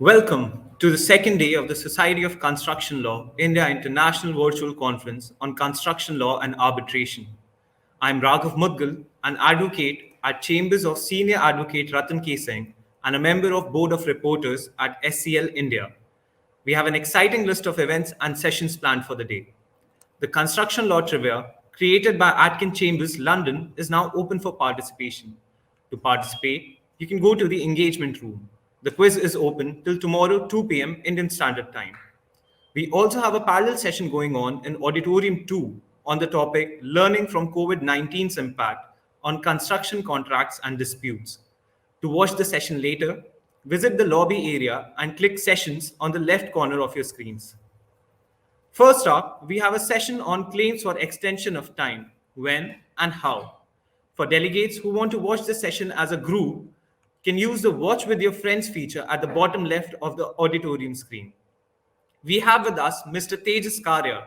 Welcome to the second day of the Society of Construction Law India International Virtual Conference on Construction Law and Arbitration. I'm Raghav Mudgal, an advocate at Chambers of Senior Advocate Ratan K. Singh and a member of Board of Reporters at SCL India. We have an exciting list of events and sessions planned for the day. The Construction Law Trivia, created by Atkin Chambers, London, is now open for participation. To participate, you can go to the engagement room. The quiz is open till tomorrow, 2 p.m. Indian Standard Time. We also have a parallel session going on in Auditorium 2 on the topic Learning from COVID 19's Impact on Construction Contracts and Disputes. To watch the session later, visit the lobby area and click Sessions on the left corner of your screens. First up, we have a session on claims for extension of time, when and how. For delegates who want to watch the session as a group, can use the Watch with Your Friends feature at the bottom left of the auditorium screen. We have with us Mr. Tejas Karya,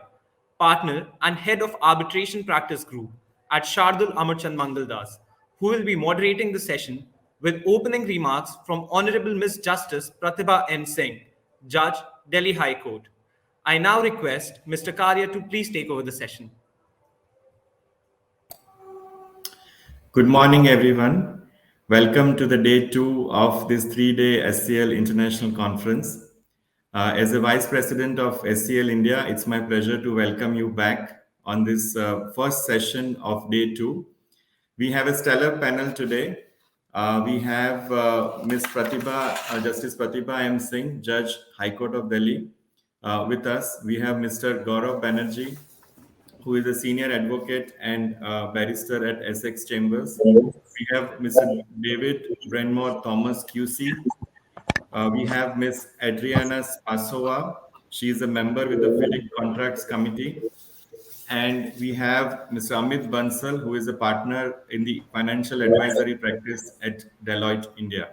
partner and head of arbitration practice group at Shardul Amarchand Mangaldas, who will be moderating the session with opening remarks from Honorable Ms. Justice Pratibha M. Singh, Judge, Delhi High Court. I now request Mr. Karya to please take over the session. Good morning, everyone. Welcome to the day 2 of this 3-day SCL International Conference. As a Vice President of SCL India, it's my pleasure to welcome you back on this first session of day 2. We have a stellar panel today. We have Justice Pratibha M. Singh, Judge, High Court of Delhi, with us. We have Mr. Gaurav Banerjee, who is a senior advocate and barrister at Essex Chambers. We have Mr. David Brenmore Thomas, QC. We have Ms. Adriana Spasova. She is a member with the FIDIC Contracts Committee. And we have Mr. Amit Bansal, who is a partner in the financial advisory practice at Deloitte, India.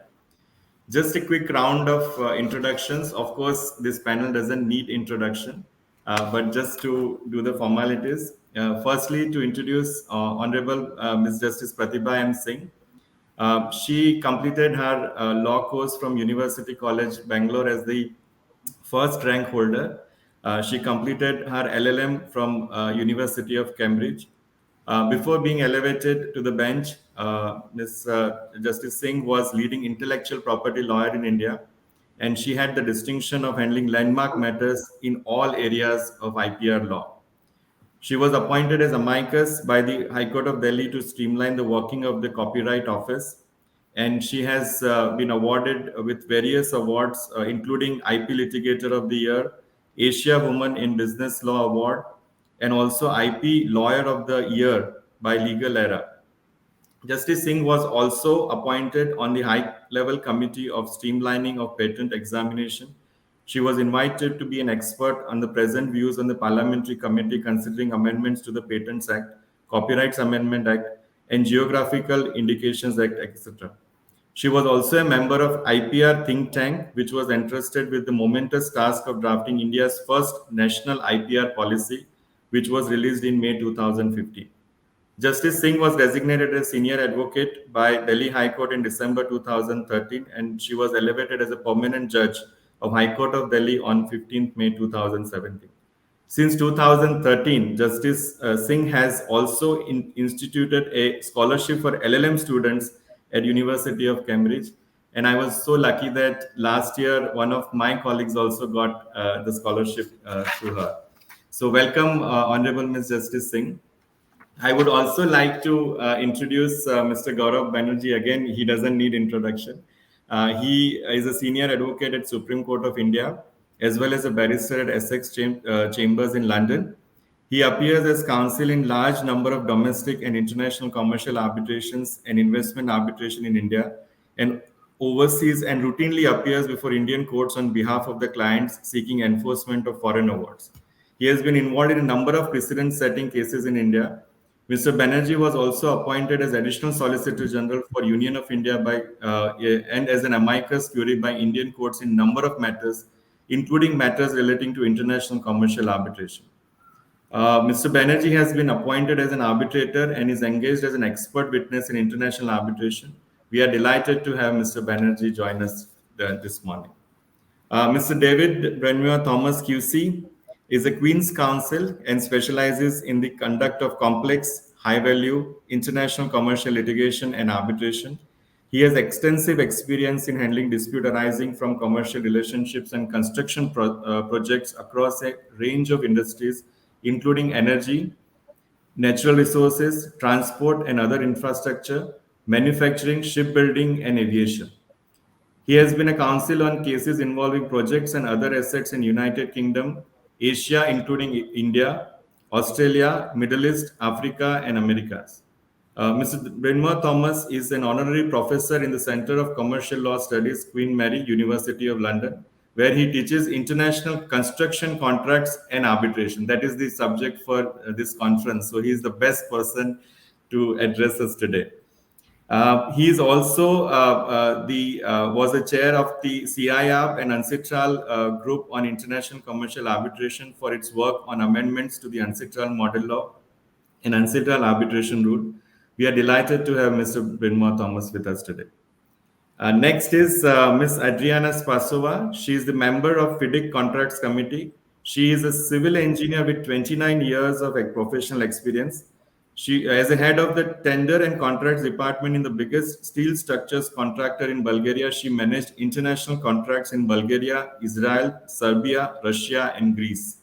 Just a quick round of introductions. Of course, this panel doesn't need introduction, but just to do the formalities. Firstly, to introduce Honorable Ms. Justice Pratibha M. Singh. She completed her law course from University College, Bangalore as the first rank holder. She completed her LLM from University of Cambridge. Before being elevated to the bench, Ms. Justice Singh was leading intellectual property lawyer in India, and she had the distinction of handling landmark matters in all areas of IPR law. She was appointed as amicus by the High Court of Delhi to streamline the working of the Copyright Office, and she has been awarded with various awards, including IP Litigator of the Year, Asia Woman in Business Law Award, and also IP Lawyer of the Year by Legal Era. Justice Singh was also appointed on the high-level committee of streamlining of patent examination. She was invited to be an expert on the present views on the parliamentary committee considering amendments to the Patents Act, Copyrights Amendment Act, and Geographical Indications Act, etc. She was also a member of IPR think tank, which was entrusted with the momentous task of drafting India's first national IPR policy, which was released in May 2015. Justice Singh was designated as senior advocate by Delhi High Court in December 2013, and she was elevated as a permanent judge of High Court of Delhi on 15th May 2017. Since 2013, Justice Singh has also instituted a scholarship for LLM students at University of Cambridge. And I was so lucky that last year, one of my colleagues also got the scholarship through her. So welcome, Honorable Ms. Justice Singh. I would also like to introduce Mr. Gaurav Banerjee. Again, he doesn't need introduction. He is a senior advocate at Supreme Court of India, as well as a barrister at Essex Chambers in London. He appears as counsel in large number of domestic and international commercial arbitrations and investment arbitration in India, and overseas and routinely appears before Indian courts on behalf of the clients seeking enforcement of foreign awards. He has been involved in a number of precedent-setting cases in India. Mr. Banerjee was also appointed as Additional Solicitor General for Union of India and as an amicus curiae by Indian courts in number of matters, including matters relating to international commercial arbitration. Mr. Banerjee has been appointed as an arbitrator and is engaged as an expert witness in international arbitration. We are delighted to have Mr. Banerjee join us this morning. Mr. David Brenmuir Thomas QC is a Queen's Counsel and specializes in the conduct of complex, high-value international commercial litigation and arbitration. He has extensive experience in handling dispute arising from commercial relationships and construction projects across a range of industries, including energy, natural resources, transport and other infrastructure, manufacturing, shipbuilding, and aviation. He has been a counsel on cases involving projects and other assets in United Kingdom, Asia, including India, Australia, Middle East, Africa, and Americas. Mr. Brenmuir Thomas is an honorary professor in the Center of Commercial Law Studies, Queen Mary, University of London, where he teaches international construction contracts and arbitration. That is the subject for this conference. So he is the best person to address us today. He is also was a chair of the CIAB and UNCITRAL group on international commercial arbitration for its work on amendments to the UNCITRAL model law and UNCITRAL arbitration rule. We are delighted to have Mr. Brenmuir Thomas with us today. Next is Ms. Adriana Spasova. She is the member of FIDIC Contracts Committee. She is a civil engineer with 29 years of professional experience. She, as a head of the tender and contracts department in the biggest steel structures contractor in Bulgaria, she managed international contracts in Bulgaria, Israel, Serbia, Russia, and Greece.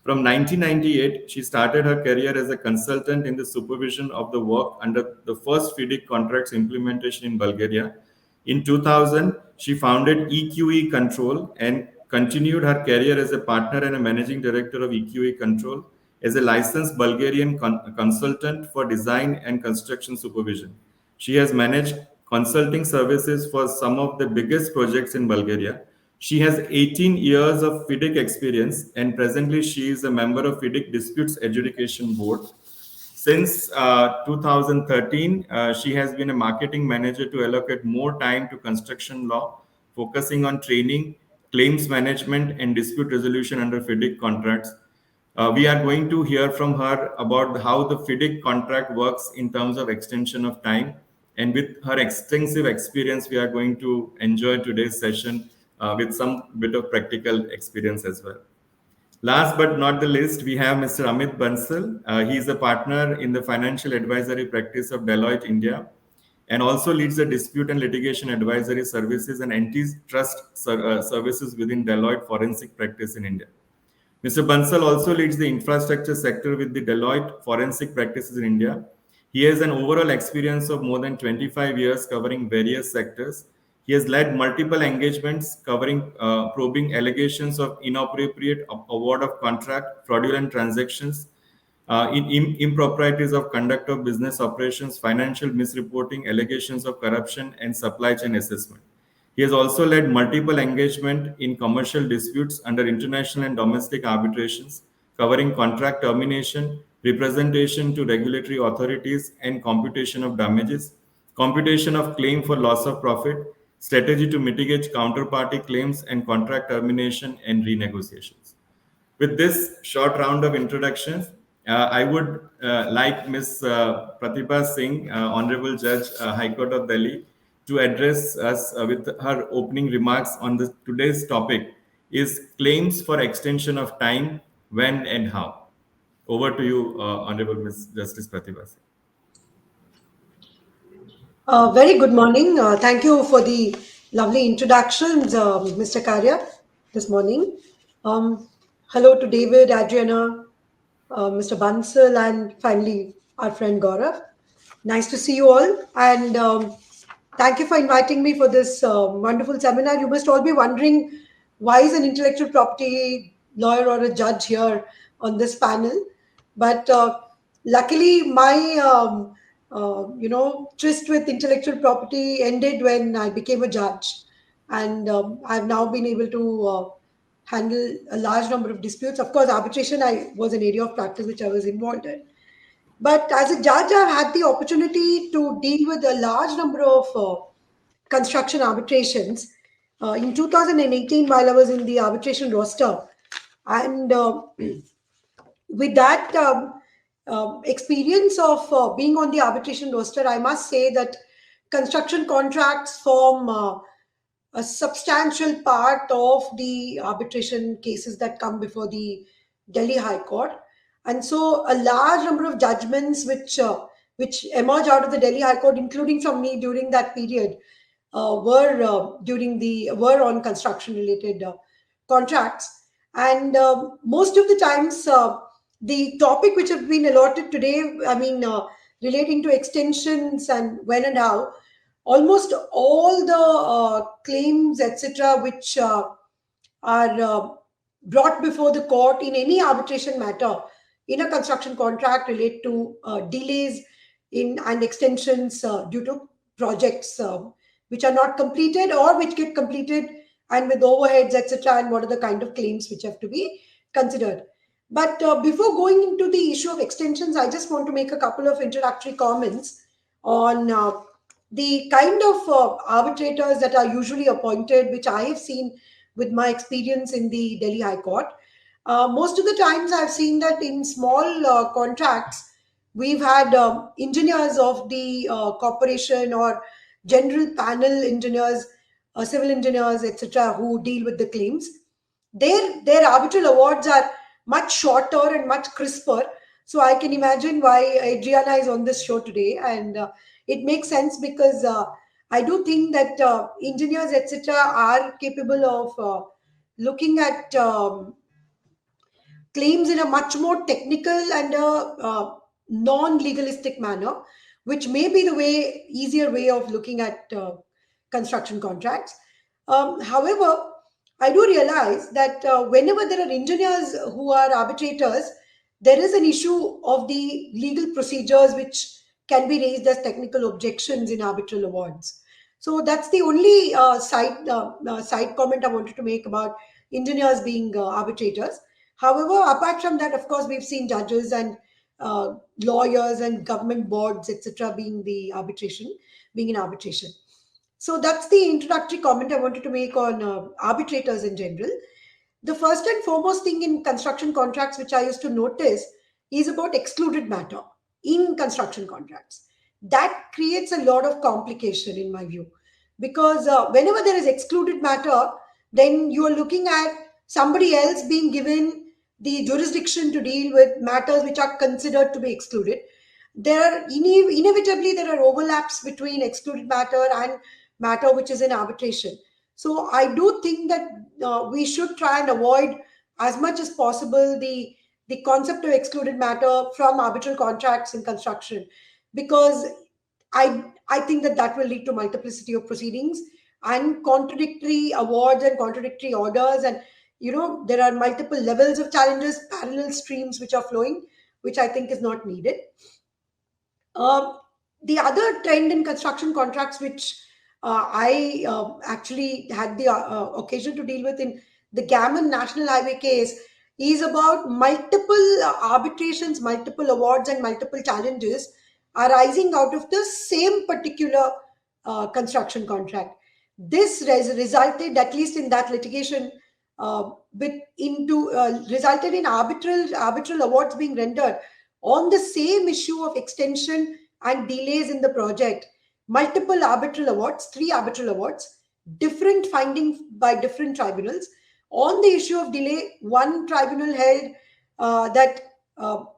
From 1998, she started her career as a consultant in the supervision of the work under the first FIDIC contracts implementation in Bulgaria. In 2000, she founded EQE Control and continued her career as a partner and a managing director of EQE Control as a licensed Bulgarian consultant for design and construction supervision. She has managed consulting services for some of the biggest projects in Bulgaria. She has 18 years of FIDIC experience, and presently she is a member of FIDIC Disputes Adjudication Board. Since 2013, she has been a marketing manager to allocate more time to construction law, focusing on training, claims management, and dispute resolution under FIDIC contracts. We are going to hear from her about how the FIDIC contract works in terms of extension of time. And with her extensive experience, we are going to enjoy today's session with some bit of practical experience as well. Last but not the least, we have Mr. Amit Bansal. He is a partner in the financial advisory practice of Deloitte India and also leads the dispute and litigation advisory services and antitrust services within Deloitte forensic practice in India. Mr. Bansal also leads the infrastructure sector with the Deloitte forensic practices in India. He has an overall experience of more than 25 years covering various sectors. He has led multiple engagements covering probing allegations of inappropriate award of contract, fraudulent transactions, improprieties of conduct of business operations, financial misreporting, allegations of corruption, and supply chain assessment. He has also led multiple engagement in commercial disputes under international and domestic arbitrations, covering contract termination, representation to regulatory authorities, and computation of damages, computation of claim for loss of profit, strategy to mitigate counterparty claims, and contract termination and renegotiations. With this short round of introductions, I would like Ms. Pratibha Singh, Honorable Judge, High Court of Delhi, to address us with her opening remarks on today's topic is claims for extension of time, when and how. Over to you, Honorable Ms. Justice Pratibha Singh. Very good morning. Thank you for the lovely introductions, Mr. Karya, this morning. Hello to David, Adriana, Mr. Bansal, and finally our friend Gaurav. Nice to see you all. And thank you for inviting me for this wonderful seminar. You must all be wondering, why is an intellectual property lawyer or a judge here on this panel? But luckily, my tryst with intellectual property ended when I became a judge, and I've now been able to handle a large number of disputes. Of course, arbitration was an area of practice which I was involved in. But as a judge, I've had the opportunity to deal with a large number of construction arbitrations. In 2018, while I was in the arbitration roster, and with that experience of being on the arbitration roster, I must say that construction contracts form a substantial part of the arbitration cases that come before the Delhi High Court. And so a large number of judgments which emerge out of the Delhi High Court, including from me during that period, were on construction related contracts. And most of the times, the topic which have been allotted today, relating to extensions and when and how, almost all the claims, etc., which are brought before the court in any arbitration matter in a construction contract relate to delays in and extensions due to projects which are not completed or which get completed and with overheads, etc., and what are the kind of claims which have to be considered. But before going into the issue of extensions, I just want to make a couple of introductory comments on the kind of arbitrators that are usually appointed, which I have seen with my experience in the Delhi High Court. Most of the times I've seen that in small contracts, we've had engineers of the corporation or general panel engineers, civil engineers, etc., who deal with the claims. Their arbitral awards are much shorter and much crisper. So I can imagine why Adriana is on this show today, and it makes sense because I do think that engineers, etc., are capable of looking at claims in a much more technical and non-legalistic manner, which may be the easier way of looking at construction contracts. However, I do realize that whenever there are engineers who are arbitrators, there is an issue of the legal procedures which can be raised as technical objections in arbitral awards. So that's the only side comment I wanted to make about engineers being arbitrators. However, apart from that, of course, we've seen judges and lawyers and government boards, etc., being in arbitration. So that's the introductory comment I wanted to make on arbitrators in general. The first and foremost thing in construction contracts, which I used to notice, is about excluded matter in construction contracts. That creates a lot of complication in my view, because whenever there is excluded matter, then you are looking at somebody else being given the jurisdiction to deal with matters which are considered to be excluded. Inevitably there are overlaps between excluded matter and matter which is in arbitration. So I do think that we should try and avoid as much as possible the concept of excluded matter from arbitral contracts in construction, because I think that will lead to multiplicity of proceedings and contradictory awards and contradictory orders, and there are multiple levels of challenges, parallel streams which are flowing, which I think is not needed. The other trend in construction contracts, which I actually had the occasion to deal with in the Gammon National Highway case, is about multiple arbitrations, multiple awards, and multiple challenges arising out of the same particular construction contract. This resulted, at least in that litigation, resulted in arbitral awards being rendered on the same issue of extension and delays in the project. Multiple arbitral awards, 3 arbitral awards, different findings by different tribunals. On the issue of delay, one tribunal held that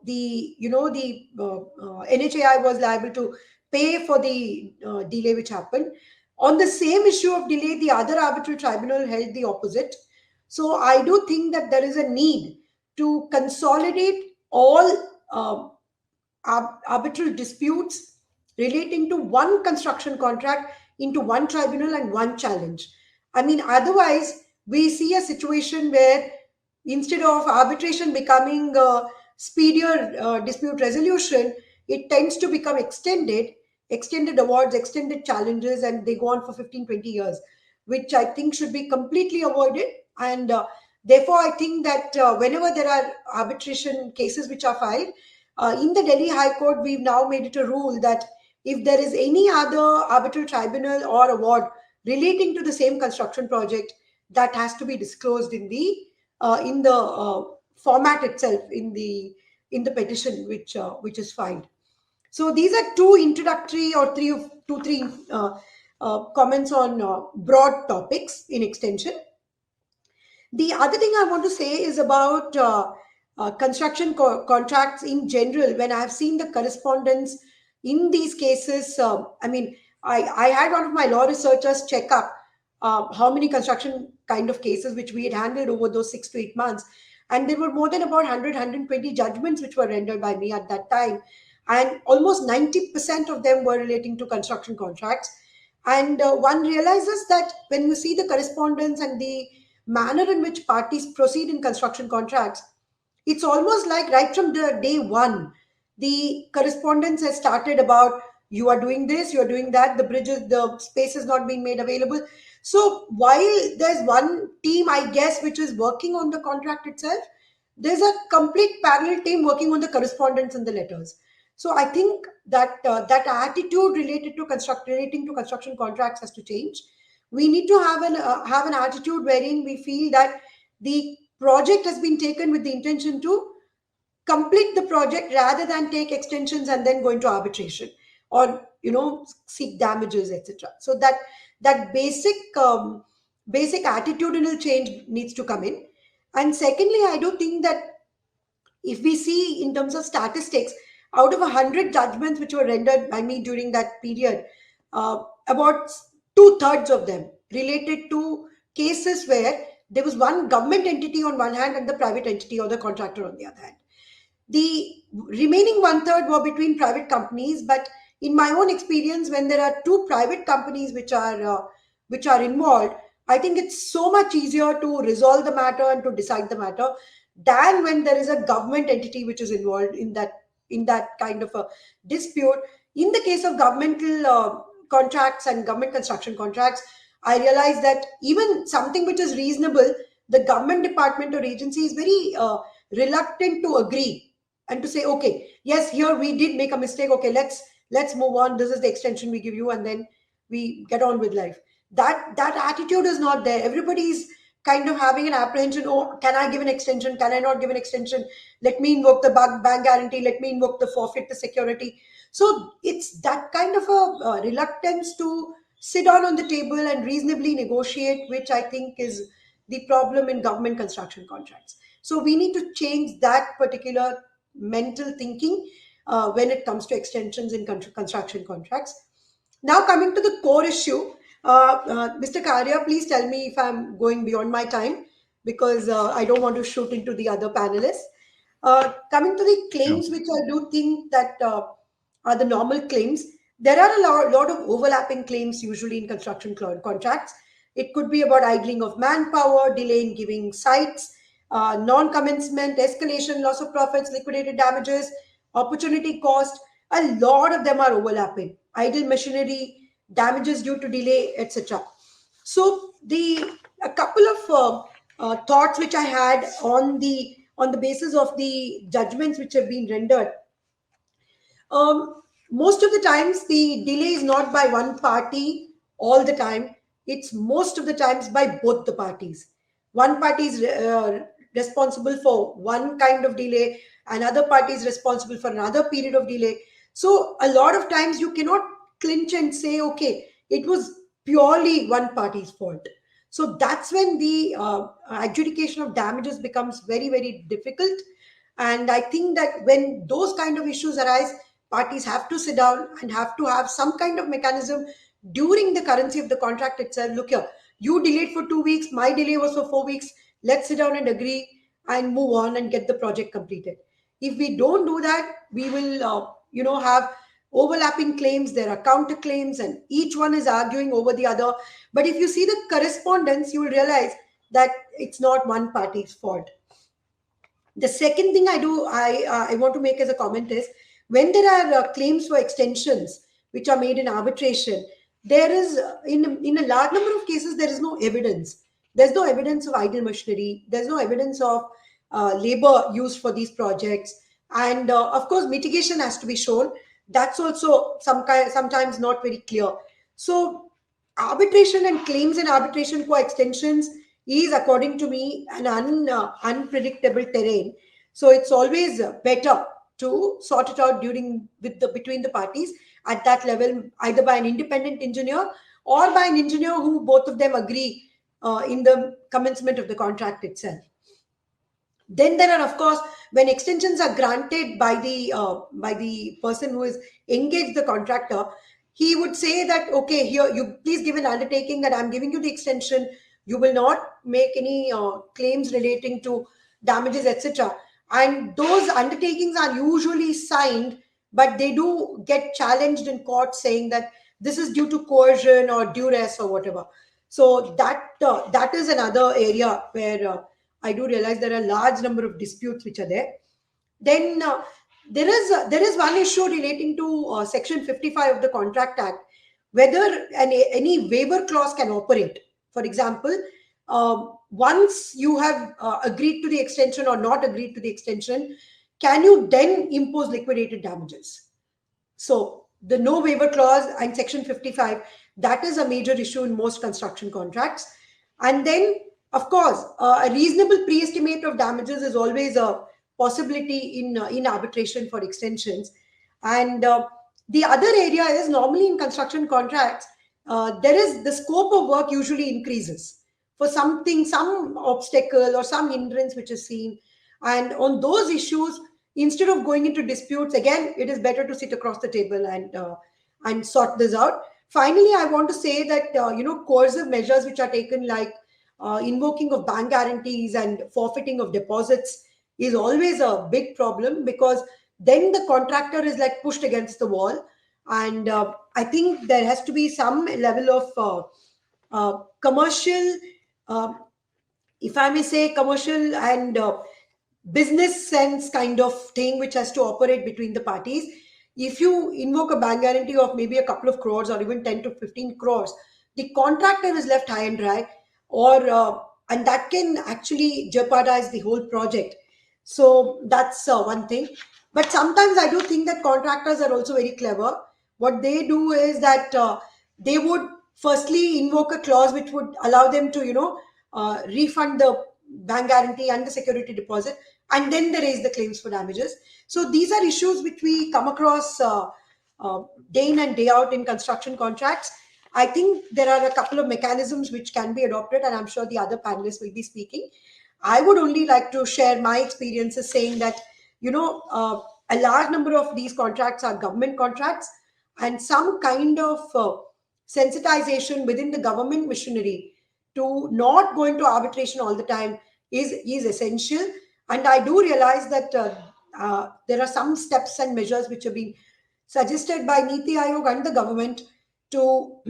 the NHAI was liable to pay for the delay which happened. On the same issue of delay, the other arbitral tribunal held the opposite. So I do think that there is a need to consolidate all arbitral disputes relating to one construction contract into one tribunal and one challenge. I mean, otherwise, we see a situation where instead of arbitration becoming a speedier dispute resolution, it tends to become extended awards, extended challenges, and they go on for 15, 20 years, which I think should be completely avoided. And therefore, I think that whenever there are arbitration cases which are filed, in the Delhi High Court, we've now made it a rule that if there is any other arbitral tribunal or award relating to the same construction project, that has to be disclosed in the format itself in the petition which is filed. So these are two introductory or three comments on broad topics in extension. The other thing I want to say is about construction contracts in general. When I've seen the correspondence in these cases, I had one of my law researchers check up how many construction kind of cases which we had handled over those 6 to 8 months. And there were more than about 100, judgments which were rendered by me at that time. And almost 90% of them were relating to construction contracts. And one realizes that when you see the correspondence and the manner in which parties proceed in construction contracts, it's almost like right from the day one, the correspondence has started about you are doing this, you are doing that, the space is not being made available. So while there's one team, I guess, which is working on the contract itself, there's a complete parallel team working on the correspondence and the letters. So I think that that attitude relating to construction contracts has to change. We need to have an attitude wherein we feel that the project has been taken with the intention to complete the project rather than take extensions and then go into arbitration or seek damages, etc. So that basic attitudinal change needs to come in. And secondly, I do think that if we see in terms of statistics, out of 100 judgments which were rendered by me during that period, about two-thirds of them related to cases where there was one government entity on one hand and the private entity or the contractor on the other hand. The remaining one-third were between private companies, but in my own experience, when there are two private companies which are involved, I think it's so much easier to resolve the matter and to decide the matter than when there is a government entity which is involved in that kind of a dispute. In the case of governmental contracts and government construction contracts, I realize that even something which is reasonable, the government department or agency is very reluctant to agree and to say, okay, yes, here we did make a mistake. Okay, let's move on. This is the extension we give you, and then we get on with life. That attitude is not there. Everybody's kind of having an apprehension. Oh, can I give an extension? Can I not give an extension? Let me invoke the bank guarantee. Let me invoke the forfeit, the security. So it's that kind of a reluctance to sit down on the table and reasonably negotiate, which I think is the problem in government construction contracts. So we need to change that particular mental thinking when it comes to extensions in construction contracts. Now, coming to the core issue, Mr. Karya, please tell me if I'm going beyond my time, because I don't want to shoot into the other panelists. Coming to the claims, which I do think that are the normal claims, there are a lot of overlapping claims usually in construction contracts. It could be about idling of manpower, delay in giving sites, non-commencement, escalation, loss of profits, liquidated damages, opportunity cost. A lot of them are overlapping. Idle machinery, damages due to delay, etc. So a couple of thoughts which I had on the basis of the judgments which have been rendered. Most of the times the delay is not by one party all the time. It's most of the times by both the parties. One party is responsible for one kind of delay, another party is responsible for another period of delay. So a lot of times you cannot clinch and say, okay, it was purely one party's fault. So that's when the adjudication of damages becomes very, very difficult. And I think that when those kind of issues arise, parties have to sit down and have to have some kind of mechanism during the currency of the contract itself. Look here, you delayed for 2 weeks, my delay was for 4 weeks. Let's sit down and agree and move on and get the project completed. If we don't do that, we will, have overlapping claims. There are counterclaims, and each one is arguing over the other. But if you see the correspondence, you will realize that it's not one party's fault. The second thing I want to make as a comment is, when there are claims for extensions which are made in arbitration, there is, in a large number of cases, there is no evidence. There's no evidence of idle machinery. There's no evidence of labor used for these projects. And of course, mitigation has to be shown. That's also sometimes not very clear. So arbitration and claims in arbitration for extensions is, according to me, an unpredictable terrain. So it's always better to sort it out between the parties at that level, either by an independent engineer or by an engineer who both of them agree in the commencement of the contract itself. Then there are, of course, when extensions are granted by the person who is engaged the contractor, he would say that, okay, here you please give an undertaking that I'm giving you the extension. You will not make any claims relating to damages, etc. And those undertakings are usually signed, but they do get challenged in court, saying that this is due to coercion or duress or whatever. So that is another area where I do realize there are a large number of disputes which are there. Then there is one issue relating to Section 55 of the Contract Act, whether any waiver clause can operate. For example, once you have agreed to the extension or not agreed to the extension, can you then impose liquidated damages? So the no waiver clause and Section 55, that is a major issue in most construction contracts. And then, of course, a reasonable pre-estimate of damages is always a possibility in arbitration for extensions. And the other area is, normally in construction contracts, there is the scope of work usually increases for something, some obstacle or some hindrance which is seen. And on those issues, instead of going into disputes, again, it is better to sit across the table and sort this out. Finally, I want to say that coercive measures which are taken, like invoking of bank guarantees and forfeiting of deposits, is always a big problem, because then the contractor is like pushed against the wall. And I think there has to be some level of commercial, if I may say, commercial and business sense kind of thing which has to operate between the parties. If you invoke a bank guarantee of maybe a couple of crores or even 10 to 15 crores, the contractor is left high and dry, or and that can actually jeopardize the whole project. So that's one thing. But sometimes I do think that contractors are also very clever. What they do is that they would firstly invoke a clause which would allow them to refund the bank guarantee and the security deposit, and then they raise the claims for damages. So these are issues which we come across day in and day out in construction contracts. I think there are a couple of mechanisms which can be adopted, and I'm sure the other panelists will be speaking. I would only like to share my experiences, saying that a large number of these contracts are government contracts, and some kind of sensitization within the government machinery to not go into arbitration all the time is essential. And I do realize that there are some steps and measures which have been suggested by Niti Aayog and the government to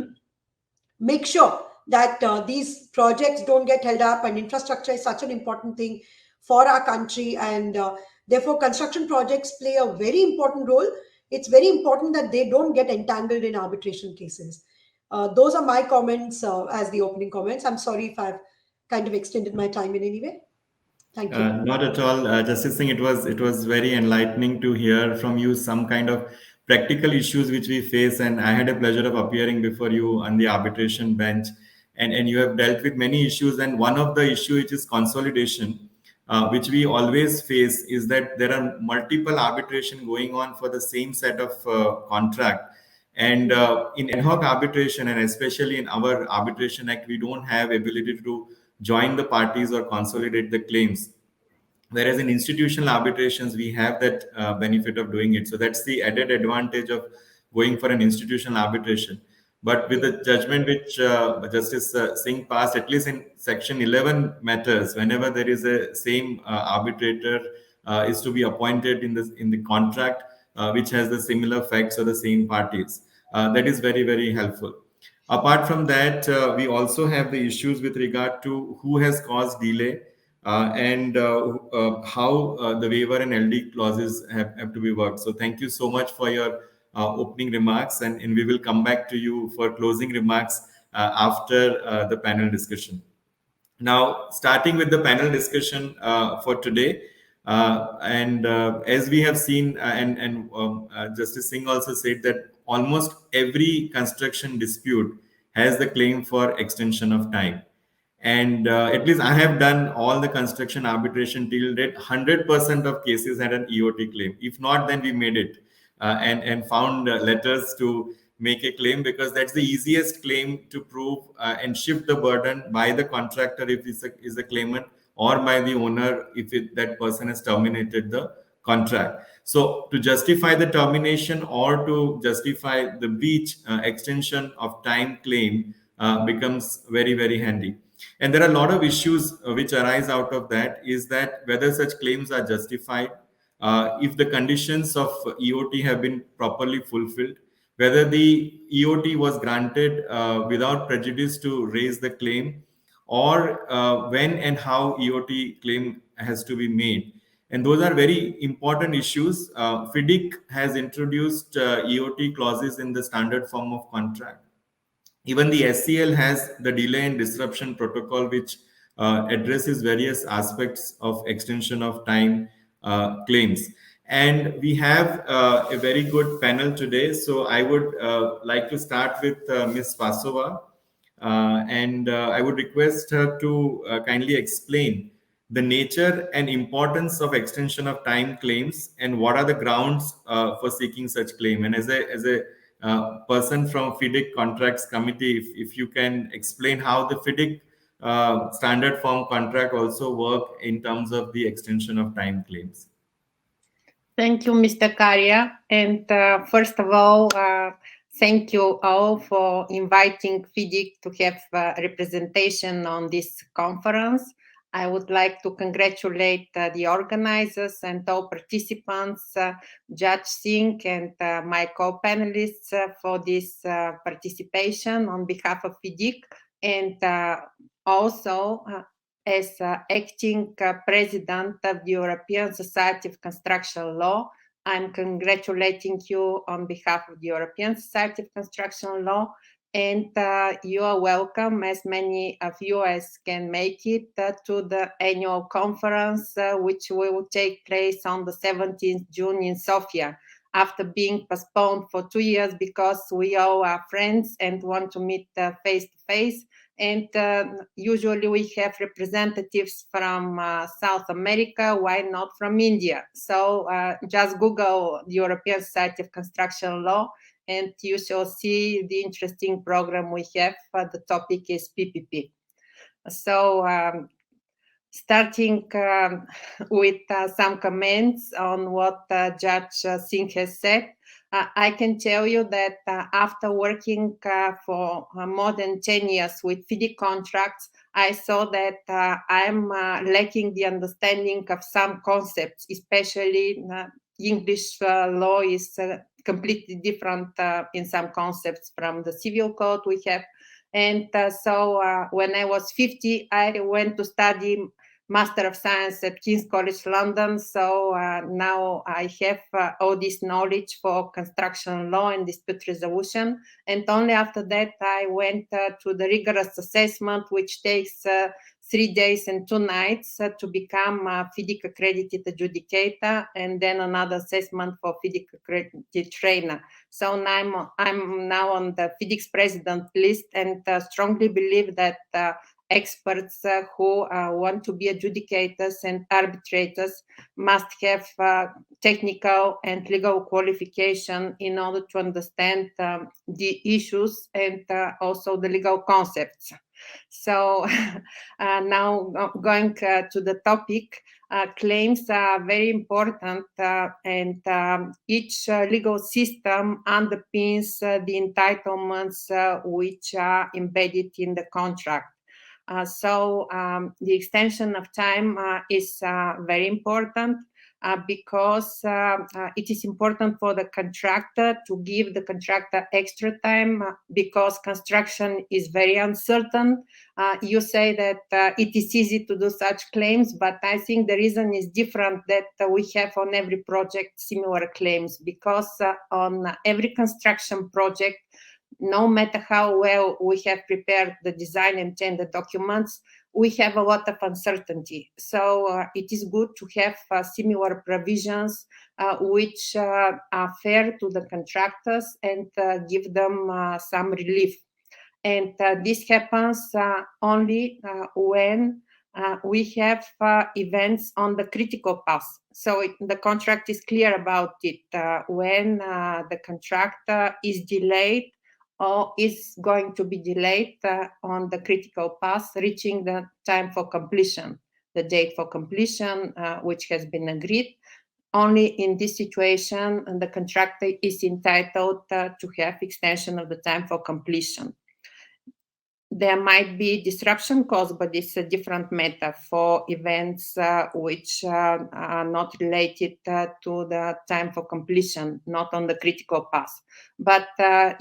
make sure that these projects don't get held up. And infrastructure is such an important thing for our country, and therefore construction projects play a very important role. It's very important that they don't get entangled in arbitration cases. Those are my comments as the opening comments. I'm sorry if I've kind of extended my time in any way. Thank you. Not at all, Justice Singh. It was very enlightening to hear from you some kind of practical issues which we face, and I had a pleasure of appearing before you on the arbitration bench, and you have dealt with many issues. And one of the issue, which is consolidation, which we always face, is that there are multiple arbitration going on for the same set of contract. And in ad hoc arbitration, and especially in our Arbitration Act, we don't have ability to join the parties or consolidate the claims. Whereas in institutional arbitrations, we have that benefit of doing it. So that's the added advantage of going for an institutional arbitration. But with the judgment which Justice Singh passed, at least in Section 11 matters, whenever there is a same arbitrator is to be appointed in the contract which has the similar facts or the same parties, that is very, very helpful. Apart from that, we also have the issues with regard to who has caused delay and how the waiver and LD clauses have to be worked. So thank you so much for your opening remarks, and we will come back to you for closing remarks after the panel discussion. Now, starting with the panel discussion for today, and as we have seen, and Justice Singh also said that almost every construction dispute has the claim for extension of time. And at least I have done all the construction arbitration till date. 100% of cases had an EOT claim. If not, then we made it and found letters to make a claim, because that's the easiest claim to prove and shift the burden by the contractor if is a claimant, or by the owner if that person has terminated the contract. So to justify the termination or to justify the breach, extension of time claim becomes very, very handy. And there are a lot of issues which arise out of that, is that whether such claims are justified, if the conditions of EOT have been properly fulfilled, whether the EOT was granted without prejudice to raise the claim, or when and how EOT claim has to be made. And those are very important issues. FIDIC has introduced EOT clauses in the standard form of contract. Even the SCL has the delay and disruption protocol, which addresses various aspects of extension of time claims. And we have a very good panel today. So I would like to start with Ms. Pasova. And I would request her to kindly explain the nature and importance of extension of time claims, and what are the grounds for seeking such claim. And as a person from FIDIC Contracts Committee, if you can explain how the FIDIC standard form contract also work in terms of the extension of time claims. Thank you, Mr. Karya. And first of all, thank you all for inviting FIDIC to have representation on this conference. I would like to congratulate the organizers and all participants, Judge Singh and my co-panelists for this participation on behalf of FIDIC, and also as acting president of the European Society of Construction Law. I'm congratulating you on behalf of the European Society of Construction Law, and you are welcome, as many of you as can make it, to the annual conference, which will take place on the 17th June in Sofia, after being postponed for 2 years because we all are friends and want to meet face to face. And usually we have representatives from South America, why not from India? So just Google the European Society of Construction Law and you shall see the interesting program we have. The topic is PPP. So starting with some comments on what Judge Singh has said, I can tell you that after working for more than 10 years with FIDIC contracts, I saw that I'm lacking the understanding of some concepts, especially English law is completely different in some concepts from the civil code we have. And so when I was 50, I went to study Master of Science at King's College London. So now I have all this knowledge for construction law and dispute resolution. And only after that, I went to the rigorous assessment, which takes 3 days and 2 nights to become a FIDIC accredited adjudicator, and then another assessment for FIDIC accredited trainer. So now I'm now on the FIDIC's president list, and strongly believe that experts who want to be adjudicators and arbitrators must have technical and legal qualification in order to understand the issues and also the legal concepts. So now going to the topic, claims are very important, and each legal system underpins the entitlements which are embedded in the contract. So the extension of time is very important because it is important for the contractor to give the contractor extra time because construction is very uncertain. You say that it is easy to do such claims, but I think the reason is different, that we have on every project similar claims, because on every construction project, no matter how well we have prepared the design and tender documents, we have a lot of uncertainty. So it is good to have similar provisions which are fair to the contractors and give them some relief. And this happens only when we have events on the critical path. So the contract is clear about it. When the contract is delayed or is going to be delayed on the critical path, reaching the time for completion, the date for completion, which has been agreed. Only in this situation, the contractor is entitled to have extension of the time for completion. There might be disruption caused, but it's a different matter for events which are not related to the time for completion, not on the critical path. But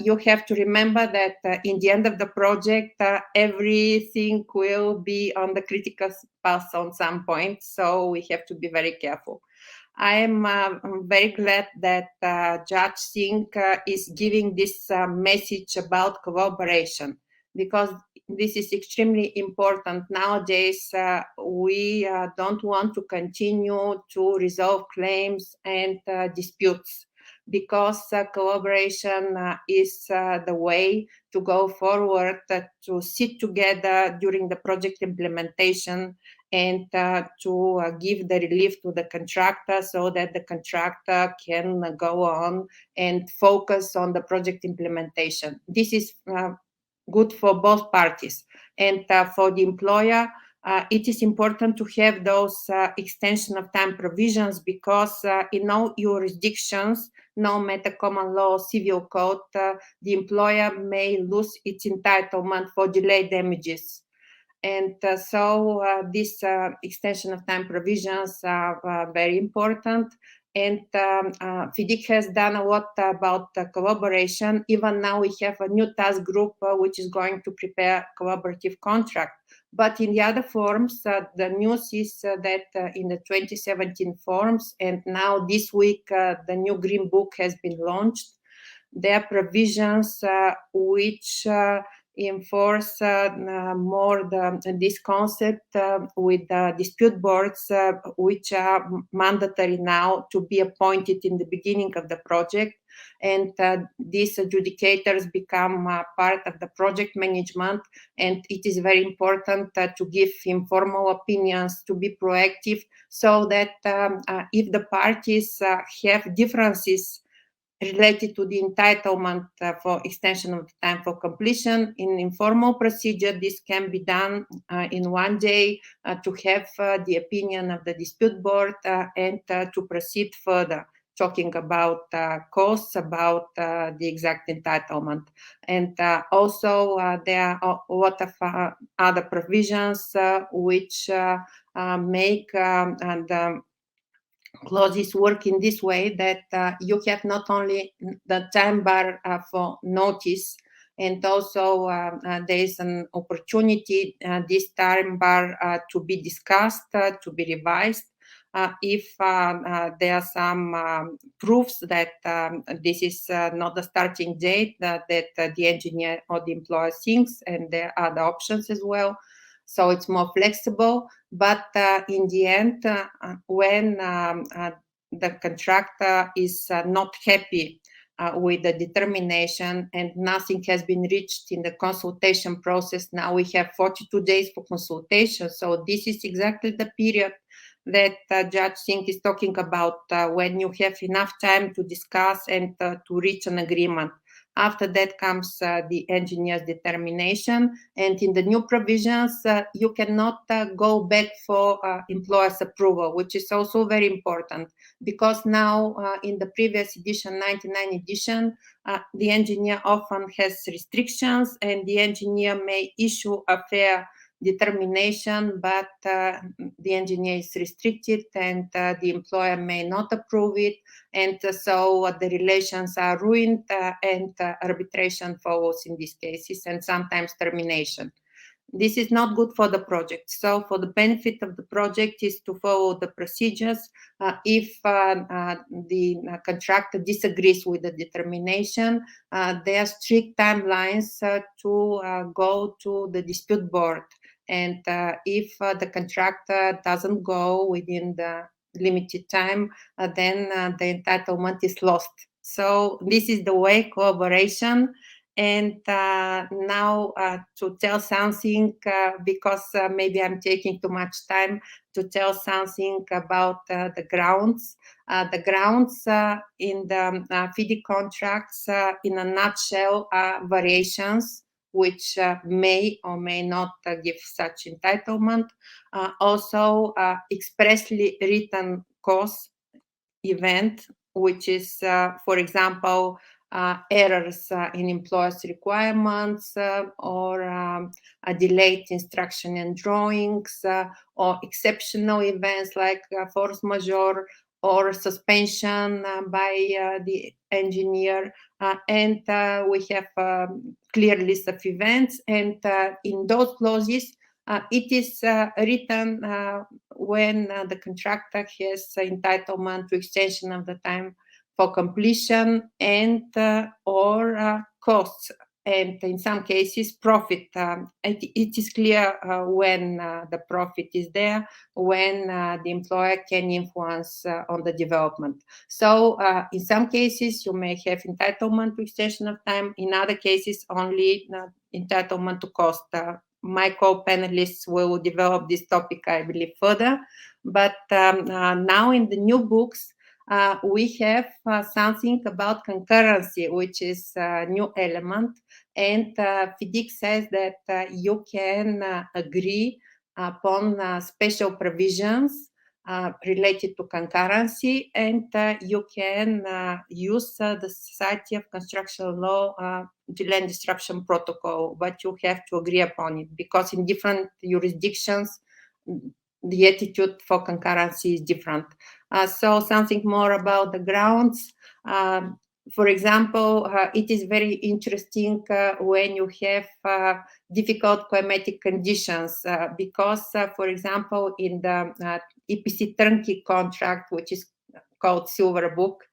you have to remember that in the end of the project, everything will be on the critical path on some point, so we have to be very careful. I am very glad that Judge Singh is giving this message about collaboration, because this is extremely important. Nowadays, we don't want to continue to resolve claims and disputes, because collaboration is the way to go forward, to sit together during the project implementation and to give the relief to the contractor so that the contractor can go on and focus on the project implementation. This is good for both parties. And for the employer, it is important to have those extension of time provisions, because in all jurisdictions, no matter common law or civil code, the employer may lose its entitlement for delay damages. And so these extension of time provisions are very important. And FIDIC has done a lot about collaboration. Even now we have a new task group which is going to prepare collaborative contract. But in the other forms, the news is that in the 2017 forms, and now this week the new Green Book has been launched, there are provisions which enforce more this concept with dispute boards, which are mandatory now to be appointed in the beginning of the project. And these adjudicators become part of the project management. And it is very important to give informal opinions, to be proactive, so that if the parties have differences related to the entitlement for extension of the time for completion, in informal procedure, this can be done in one day to have the opinion of the dispute board and to proceed further, talking about costs, about the exact entitlement. And also there are a lot of other provisions which make the clauses work in this way, that you have not only the time bar for notice, and also there is an opportunity this time bar to be discussed, to be revised, if there are some proofs that this is not the starting date that the engineer or the employer thinks, and there are other options as well. So it's more flexible. But in the end, when the contractor is not happy with the determination and nothing has been reached in the consultation process, now we have 42 days for consultation. So this is exactly the period that Judge Singh is talking about, when you have enough time to discuss and to reach an agreement. After that comes the engineer's determination. And in the new provisions, you cannot go back for employer's approval, which is also very important, because now in the previous edition, 99 edition, the engineer often has restrictions, and the engineer may issue a fair determination, but the engineer is restricted, and the employer may not approve it, and so the relations are ruined, and arbitration follows in these cases, and sometimes termination. This is not good for the project. So for the benefit of the project is to follow the procedures. If the contractor disagrees with the determination, there are strict timelines to go to the dispute board. And if the contractor doesn't go within the limited time, then the entitlement is lost. So this is the way collaboration. And now to tell something, because maybe I'm taking too much time to tell something about the grounds. The grounds in the FIDIC contracts, in a nutshell, are variations which may or may not give such entitlement. Also, expressly written cause event, which is, for example, errors in employer's requirements, or a delayed instruction and drawings, or exceptional events like force majeure or suspension by the engineer. And we have a clear list of events. And in those clauses, it is written when the contractor has entitlement to extension of the time for completion and or costs, and in some cases profit. It is clear when the profit is there, when the employer can influence on the development. So in some cases you may have entitlement to extension of time, in other cases only entitlement to cost. My co-panelists will develop this topic, I believe, further. But now in the new books, we have something about concurrency, which is a new element. And FIDIC says that you can agree upon special provisions related to concurrency, and you can use the Society of Construction Law the land disruption protocol, but you have to agree upon it, because in different jurisdictions the attitude for concurrency is different. So something more about the grounds. For example, it is very interesting when you have difficult climatic conditions, because, for example, in the EPC turnkey contract, which is called Silver Book,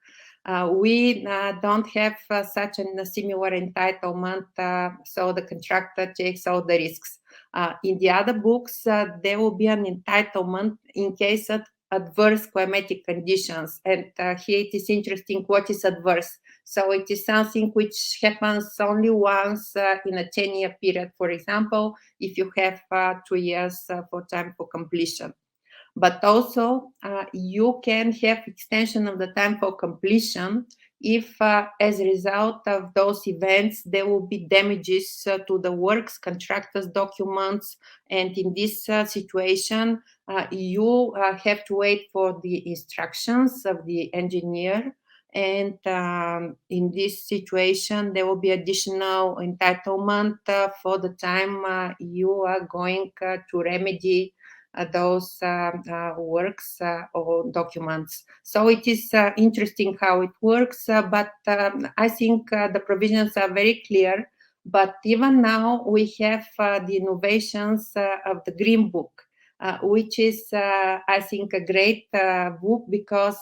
we don't have such a similar entitlement, so the contractor takes all the risks. In the other books, there will be an entitlement in case of adverse climatic conditions. And here it is interesting what is adverse. So it is something which happens only once in a 10-year period, for example, if you have 2 years for time for completion. But also you can have extension of the time for completion if as a result of those events there will be damages to the works, contractors' documents, and in this situation you have to wait for the instructions of the engineer. And in this situation, there will be additional entitlement for the time you are going to remedy those works or documents. So it is interesting how it works, but I think the provisions are very clear. But even now, we have the innovations of the Green Book, which is, I think, a great book, because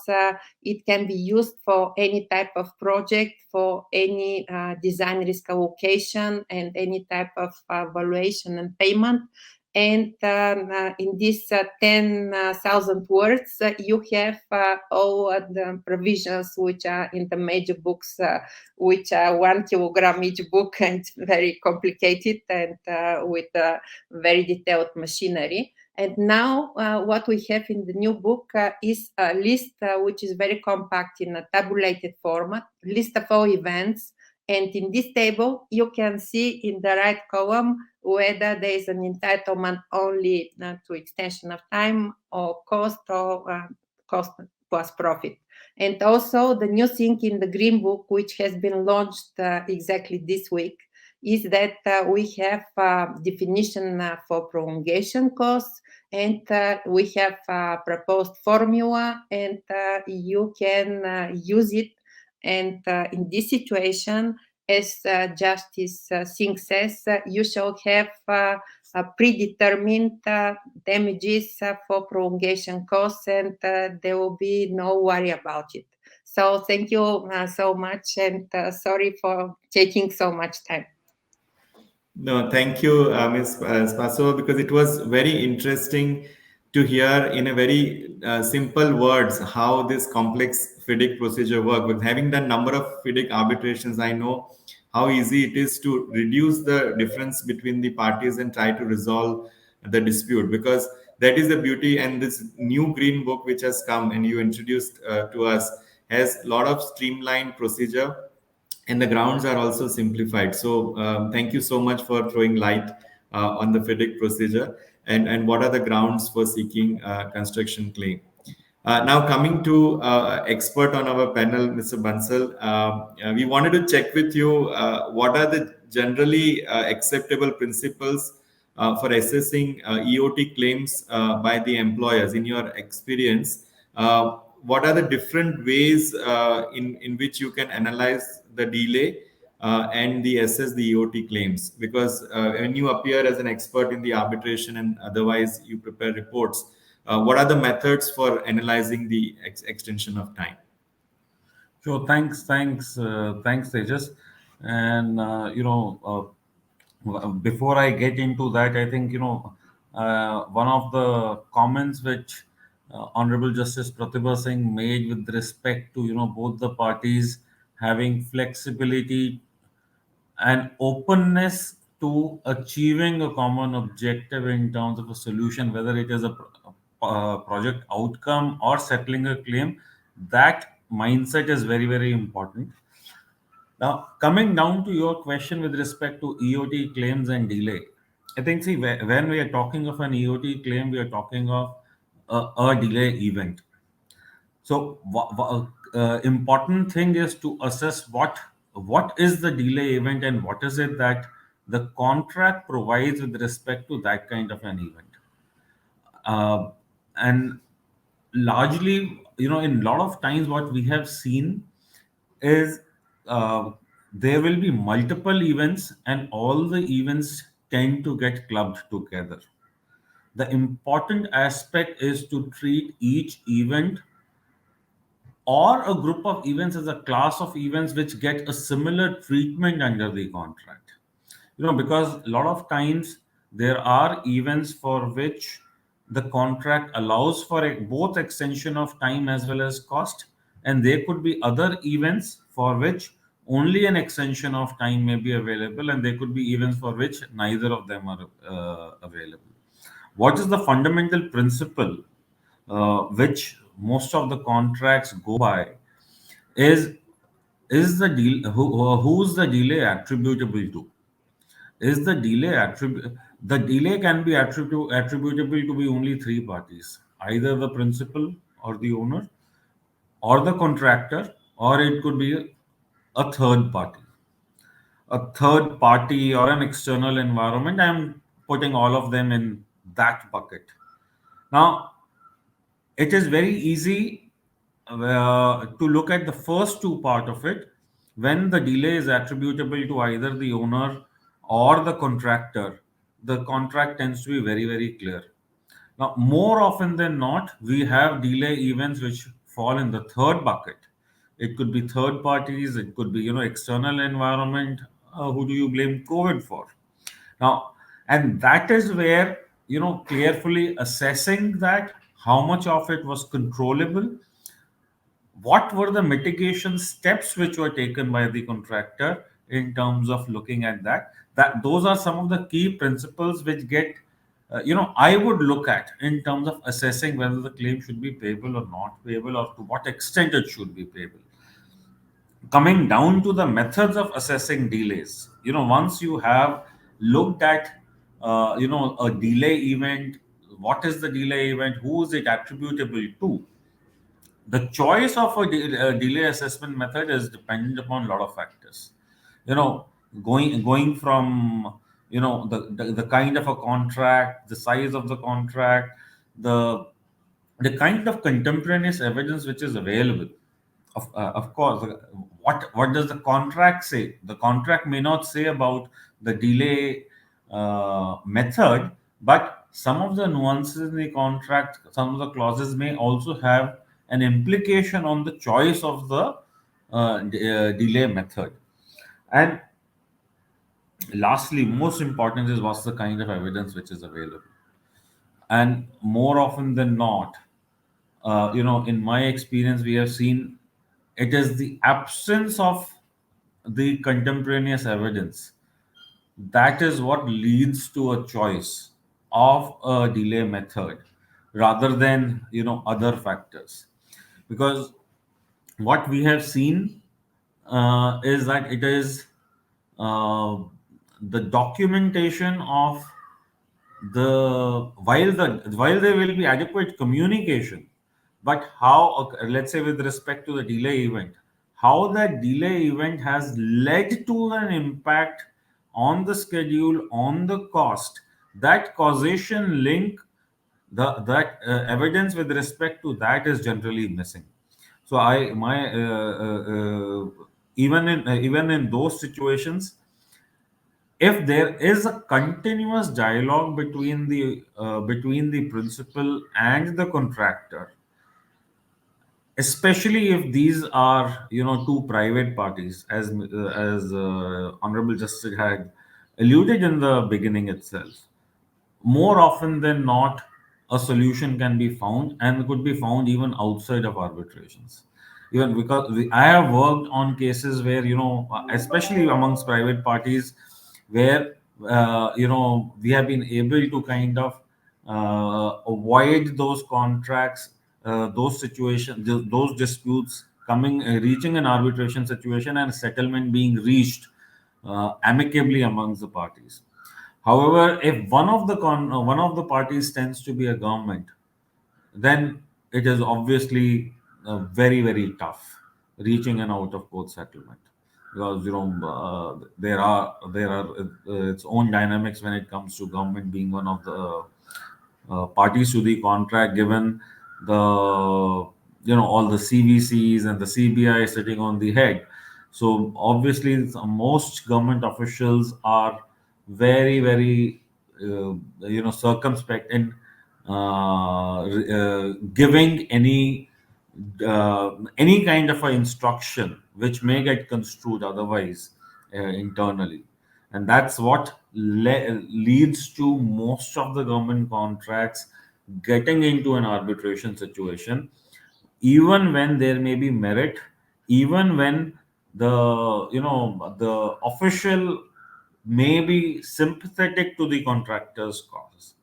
it can be used for any type of project, for any design risk allocation, and any type of valuation and payment. And in these 10,000 words, you have all the provisions which are in the major books, which are 1 kilogram each book, and it's very complicated and with very detailed machinery. And now what we have in the new book is a list which is very compact in a tabulated format, list of all events. And in this table, you can see in the right column whether there is an entitlement only to extension of time, or cost, or cost plus profit. And also the new thing in the Green Book, which has been launched exactly this week, is that we have definition for prolongation costs, and we have proposed formula, and you can use it. And in this situation, as Justice Singh says, you shall have predetermined damages for prolongation costs, and there will be no worry about it. So thank you so much, and sorry for taking so much time. No, thank you, Ms. Spaso, because it was very interesting to hear in a very simple words how this complex FIDIC procedure works. With having done number of FIDIC arbitrations, I know how easy it is to reduce the difference between the parties and try to resolve the dispute, because that is the beauty. And this new green book which has come and you introduced to us has a lot of streamlined procedure, and the grounds are also simplified. So thank you so much for throwing light on the FIDIC procedure and what are the grounds for seeking construction claim. Now coming to expert on our panel, Mr. Bansal, we wanted to check with you what are the generally acceptable principles for assessing EOT claims by the employers in your experience. What are the different ways in which you can analyze the delay and the assess the EOT claims? Because when you appear as an expert in the arbitration and otherwise you prepare reports, what are the methods for analyzing the extension of time? Sure. Thanks, Tejas. And before I get into that, I think one of the comments which Honorable Justice Pratibha Singh made with respect to both the parties having flexibility and openness to achieving a common objective in terms of a solution, whether it is a project outcome or settling a claim, that mindset is very, very important. Now, coming down to your question with respect to EOT claims and delay, I think, see, when we are talking of an EOT claim, we are talking of a delay event. So, important thing is to assess what is the delay event and what is it that the contract provides with respect to that kind of an event. And largely, in a lot of times, what we have seen is there will be multiple events, and all the events tend to get clubbed together. The important aspect is to treat each event or a group of events as a class of events which get a similar treatment under the contract. Because a lot of times there are events for which the contract allows for both extension of time as well as cost, and there could be other events for which only an extension of time may be available, and there could be events for which neither of them are available. What is the fundamental principle which most of the contracts go by is the deal who's the delay attributable to? Is the delay the delay can be attributable to be only three parties, either the principal or the owner or the contractor, or it could be a third party, or an external environment. I'm putting all of them in that bucket. Now, it is very easy to look at the first two part of it. When the delay is attributable to either the owner or the contractor, the contract tends to be very, very clear. Now, more often than not, we have delay events which fall in the third bucket. It could be third parties, it could be external environment. Who do you blame COVID for? Now, and that is where carefully assessing that how much of it was controllable, what were the mitigation steps which were taken by the contractor in terms of looking at that those are some of the key principles which get I would look at in terms of assessing whether the claim should be payable or not payable, or to what extent it should be payable. Coming down to the methods of assessing delays, once you have looked at a delay event, what is the delay event, who is it attributable to, the choice of a delay assessment method is dependent upon a lot of factors. Going from the kind of a contract, the size of the contract, the kind of contemporaneous evidence which is available. Of course, what does the contract say? The contract may not say about the delay method, but some of the nuances in the contract, some of the clauses may also have an implication on the choice of the delay method. And lastly, most important is what's the kind of evidence which is available. And more often than not, in my experience, we have seen it is the absence of the contemporaneous evidence, that is what leads to a choice of a delay method rather than other factors. Because what we have seen is that it is uh, the documentation of while there will be adequate communication, but how, let's say with respect to the delay event, how that delay event has led to an impact on the schedule, on the cost, that causation link, that evidence with respect to that is generally missing. So I my even in those situations, if there is a continuous dialogue between the principal and the contractor, especially if these are two private parties, as honorable justice had alluded in the beginning itself, more often than not, a solution can be found and could be found even outside of arbitrations. Even because I have worked on cases where, especially amongst private parties, where, we have been able to kind of avoid those contracts, those situations, those disputes reaching an arbitration situation and settlement being reached amicably amongst the parties. However, if one of the parties tends to be a government, then it is obviously very very tough reaching an out of court settlement, because there are its own dynamics when it comes to government being one of the parties to the contract, given the all the CVCs and the CBI sitting on the head. So obviously, most government officials are very very circumspect in giving any kind of a instruction which may get construed otherwise internally, and that's what leads to most of the government contracts getting into an arbitration situation, even when there may be merit, even when the official may be sympathetic to the contractor's cause.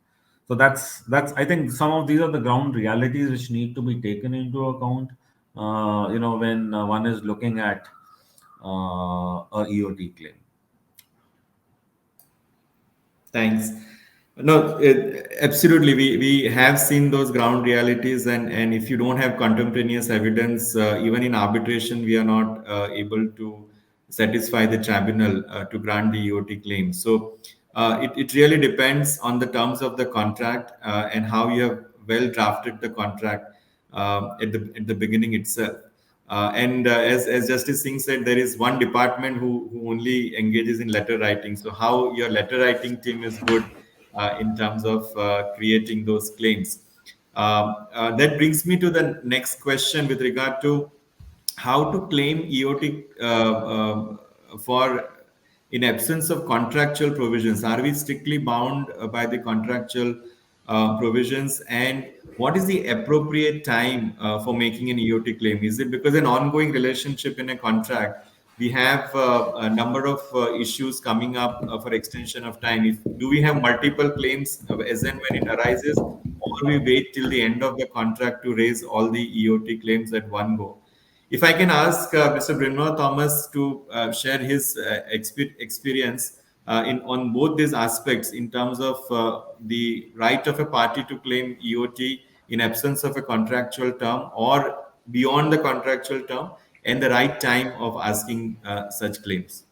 So that's I think some of these are the ground realities which need to be taken into account when one is looking at a EOT claim. Thanks. No, absolutely. We have seen those ground realities, and if you don't have contemporaneous evidence, even in arbitration, we are not able to satisfy the tribunal to grant the EOT claim. So it really depends on the terms of the contract and how you have well drafted the contract at the beginning itself. And as Justice Singh said, there is one department who only engages in letter writing. So how your letter writing team is good in terms of creating those claims. That brings me to the next question with regard to how to claim EOT for in absence of contractual provisions. Are we strictly bound by the contractual provisions, and what is the appropriate time for making an EOT claim? Is it because an ongoing relationship in a contract, we have a number of issues coming up for extension of time? Do we have multiple claims as and when it arises, or we wait till the end of the contract to raise all the EOT claims at one go? If I can ask Mr. Brynmawr Thomas to share his experience in on both these aspects in terms of the right of a party to claim EOT in absence of a contractual term or beyond the contractual term, and the right time of asking such claims.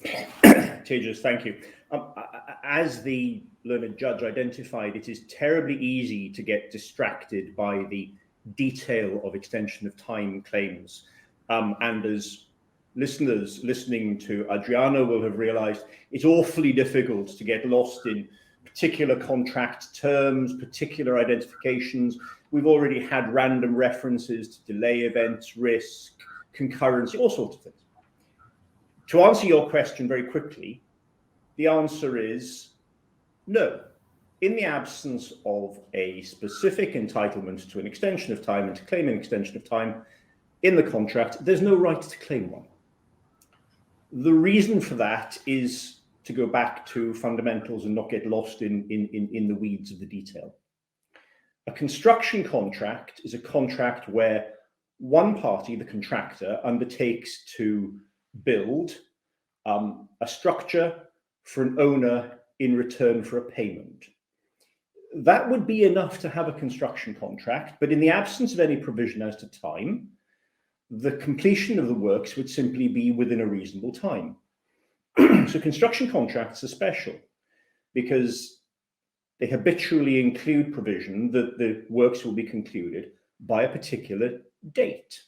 Tejas, thank you. As the learned judge identified, it is terribly easy to get distracted by the detail of extension of time claims. And as listeners listening to Adriano will have realized, it's awfully difficult to get lost in particular contract terms, particular identifications. We've already had random references to delay events, risk, concurrency, all sorts of things. To answer your question very quickly, the answer is no. In the absence of a specific entitlement to an extension of time and to claim an extension of time in the contract, there's no right to claim one. The reason for that is to go back to fundamentals and not get lost in the weeds of the detail. A construction contract is a contract where one party, the contractor, undertakes to build a structure for an owner in return for a payment. That would be enough to have a construction contract, but in the absence of any provision as to time, the completion of the works would simply be within a reasonable time. So construction contracts are special because they habitually include provision that the works will be concluded by a particular date.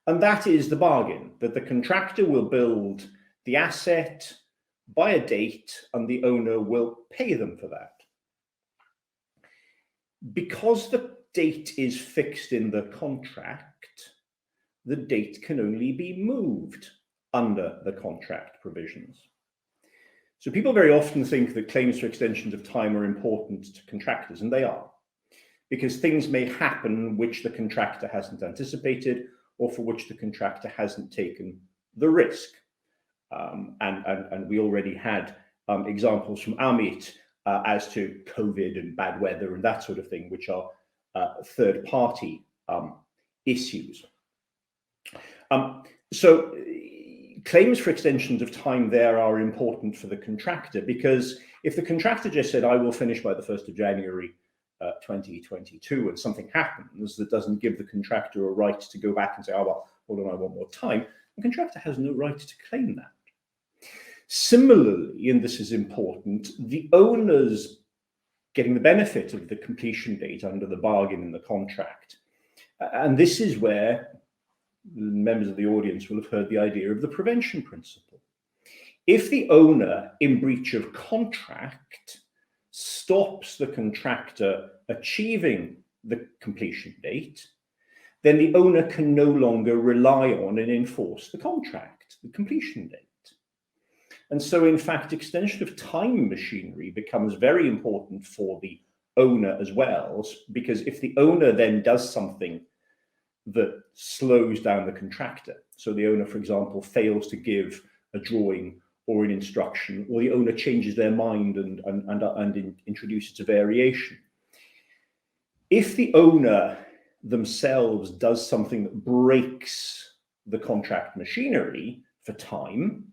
And that is the bargain, that the contractor will build the asset by a date and the owner will pay them for that. Because the date is fixed in the contract, the date can only be moved under the contract provisions. So people very often think that claims for extensions of time are important to contractors, and they are, because things may happen which the contractor hasn't anticipated or for which the contractor hasn't taken the risk. And we already had examples from Amit as to COVID and bad weather and that sort of thing, which are third-party issues. So claims for extensions of time there are important for the contractor, because if the contractor just said, I will finish by the 1st of January 2022, and something happens that doesn't give the contractor a right to go back and say, oh, well, hold on, I want more time, the contractor has no right to claim that. Similarly, and this is important, the owners getting the benefit of the completion date under the bargain in the contract. And this is where members of the audience will have heard the idea of the prevention principle. If the owner, in breach of contract, stops the contractor achieving the completion date, then the owner can no longer rely on and enforce the contract, the completion date. And so, in fact, extension of time machinery becomes very important for the owner as well, because if the owner then does something that slows down the contractor, so the owner, for example, fails to give a drawing or an instruction, or the owner changes their mind and introduces a variation. If the owner themselves does something that breaks the contract machinery for time,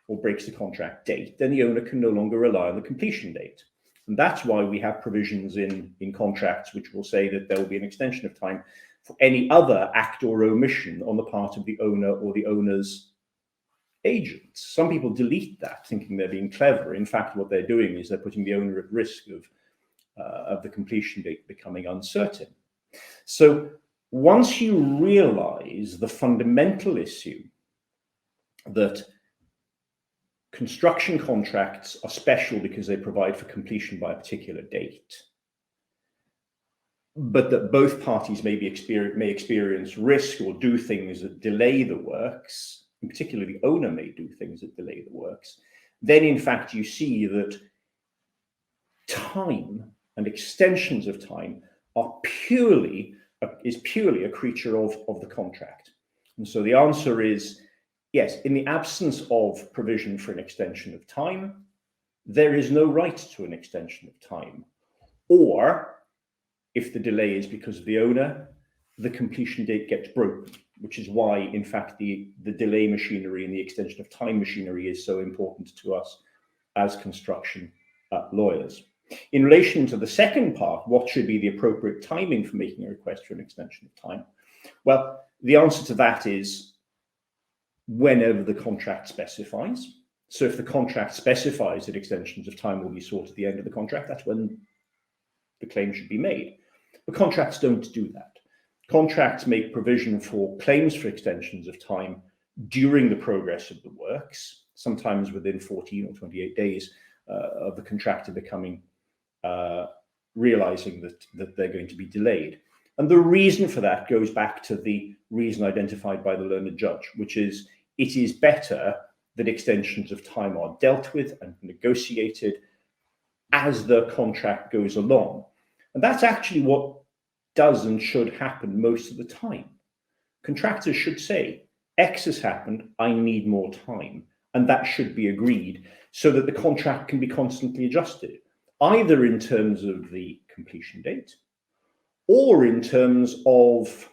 or breaks the contract date, then the owner can no longer rely on the completion date. And that's why we have provisions in contracts which will say that there will be an extension of time for any other act or omission on the part of the owner or the owner's agents. Some people delete that thinking they're being clever. In fact, what they're doing is they're putting the owner at risk of the completion date becoming uncertain. So once you realize the fundamental issue that construction contracts are special because they provide for completion by a particular date, but that both parties may experience risk or do things that delay the works, in particular the owner may do things that delay the works, then in fact you see that time and extensions of time are purely a creature of the contract. And so the answer is yes, in the absence of provision for an extension of time, there is no right to an extension of time. Or if the delay is because of the owner, the completion date gets broken, which is why, in fact, the delay machinery and the extension of time machinery is so important to us as construction lawyers. In relation to the second part, what should be the appropriate timing for making a request for an extension of time? Well, the answer to that is whenever the contract specifies. So if the contract specifies that extensions of time will be sought at the end of the contract, that's when the claim should be made. But contracts don't do that. Contracts make provision for claims for extensions of time during the progress of the works, sometimes within 14 or 28 days of the contractor becoming realizing that they're going to be delayed. And the reason for that goes back to the reason identified by the learned judge, which is it is better that extensions of time are dealt with and negotiated as the contract goes along. And that's actually what does and should happen most of the time. Contractors should say, X has happened, I need more time. And that should be agreed so that the contract can be constantly adjusted, either in terms of the completion date or in terms of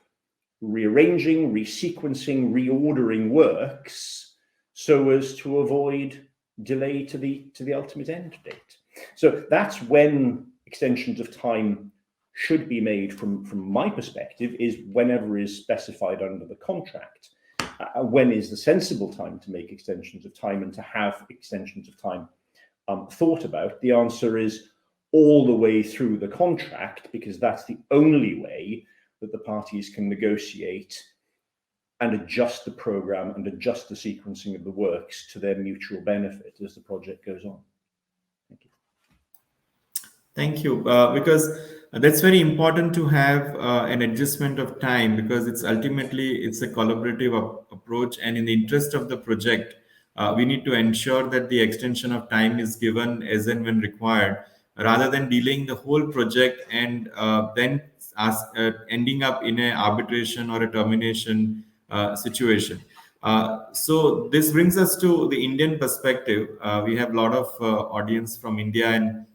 rearranging, resequencing, reordering works so as to avoid delay to the ultimate end date. So that's when extensions of time should be made from my perspective, is whenever is specified under the contract. When is the sensible time to make extensions of time and to have extensions of time thought about? The answer is all the way through the contract, because that's the only way that the parties can negotiate and adjust the program and adjust the sequencing of the works to their mutual benefit as the project goes on. Thank you. Thank you, because that's very important to have an adjustment of time, because it's ultimately a collaborative approach, and in the interest of the project, we need to ensure that the extension of time is given as and when required, rather than delaying the whole project and then ending up in an arbitration or a termination situation. So this brings us to the Indian perspective. We have a lot of audience from India, and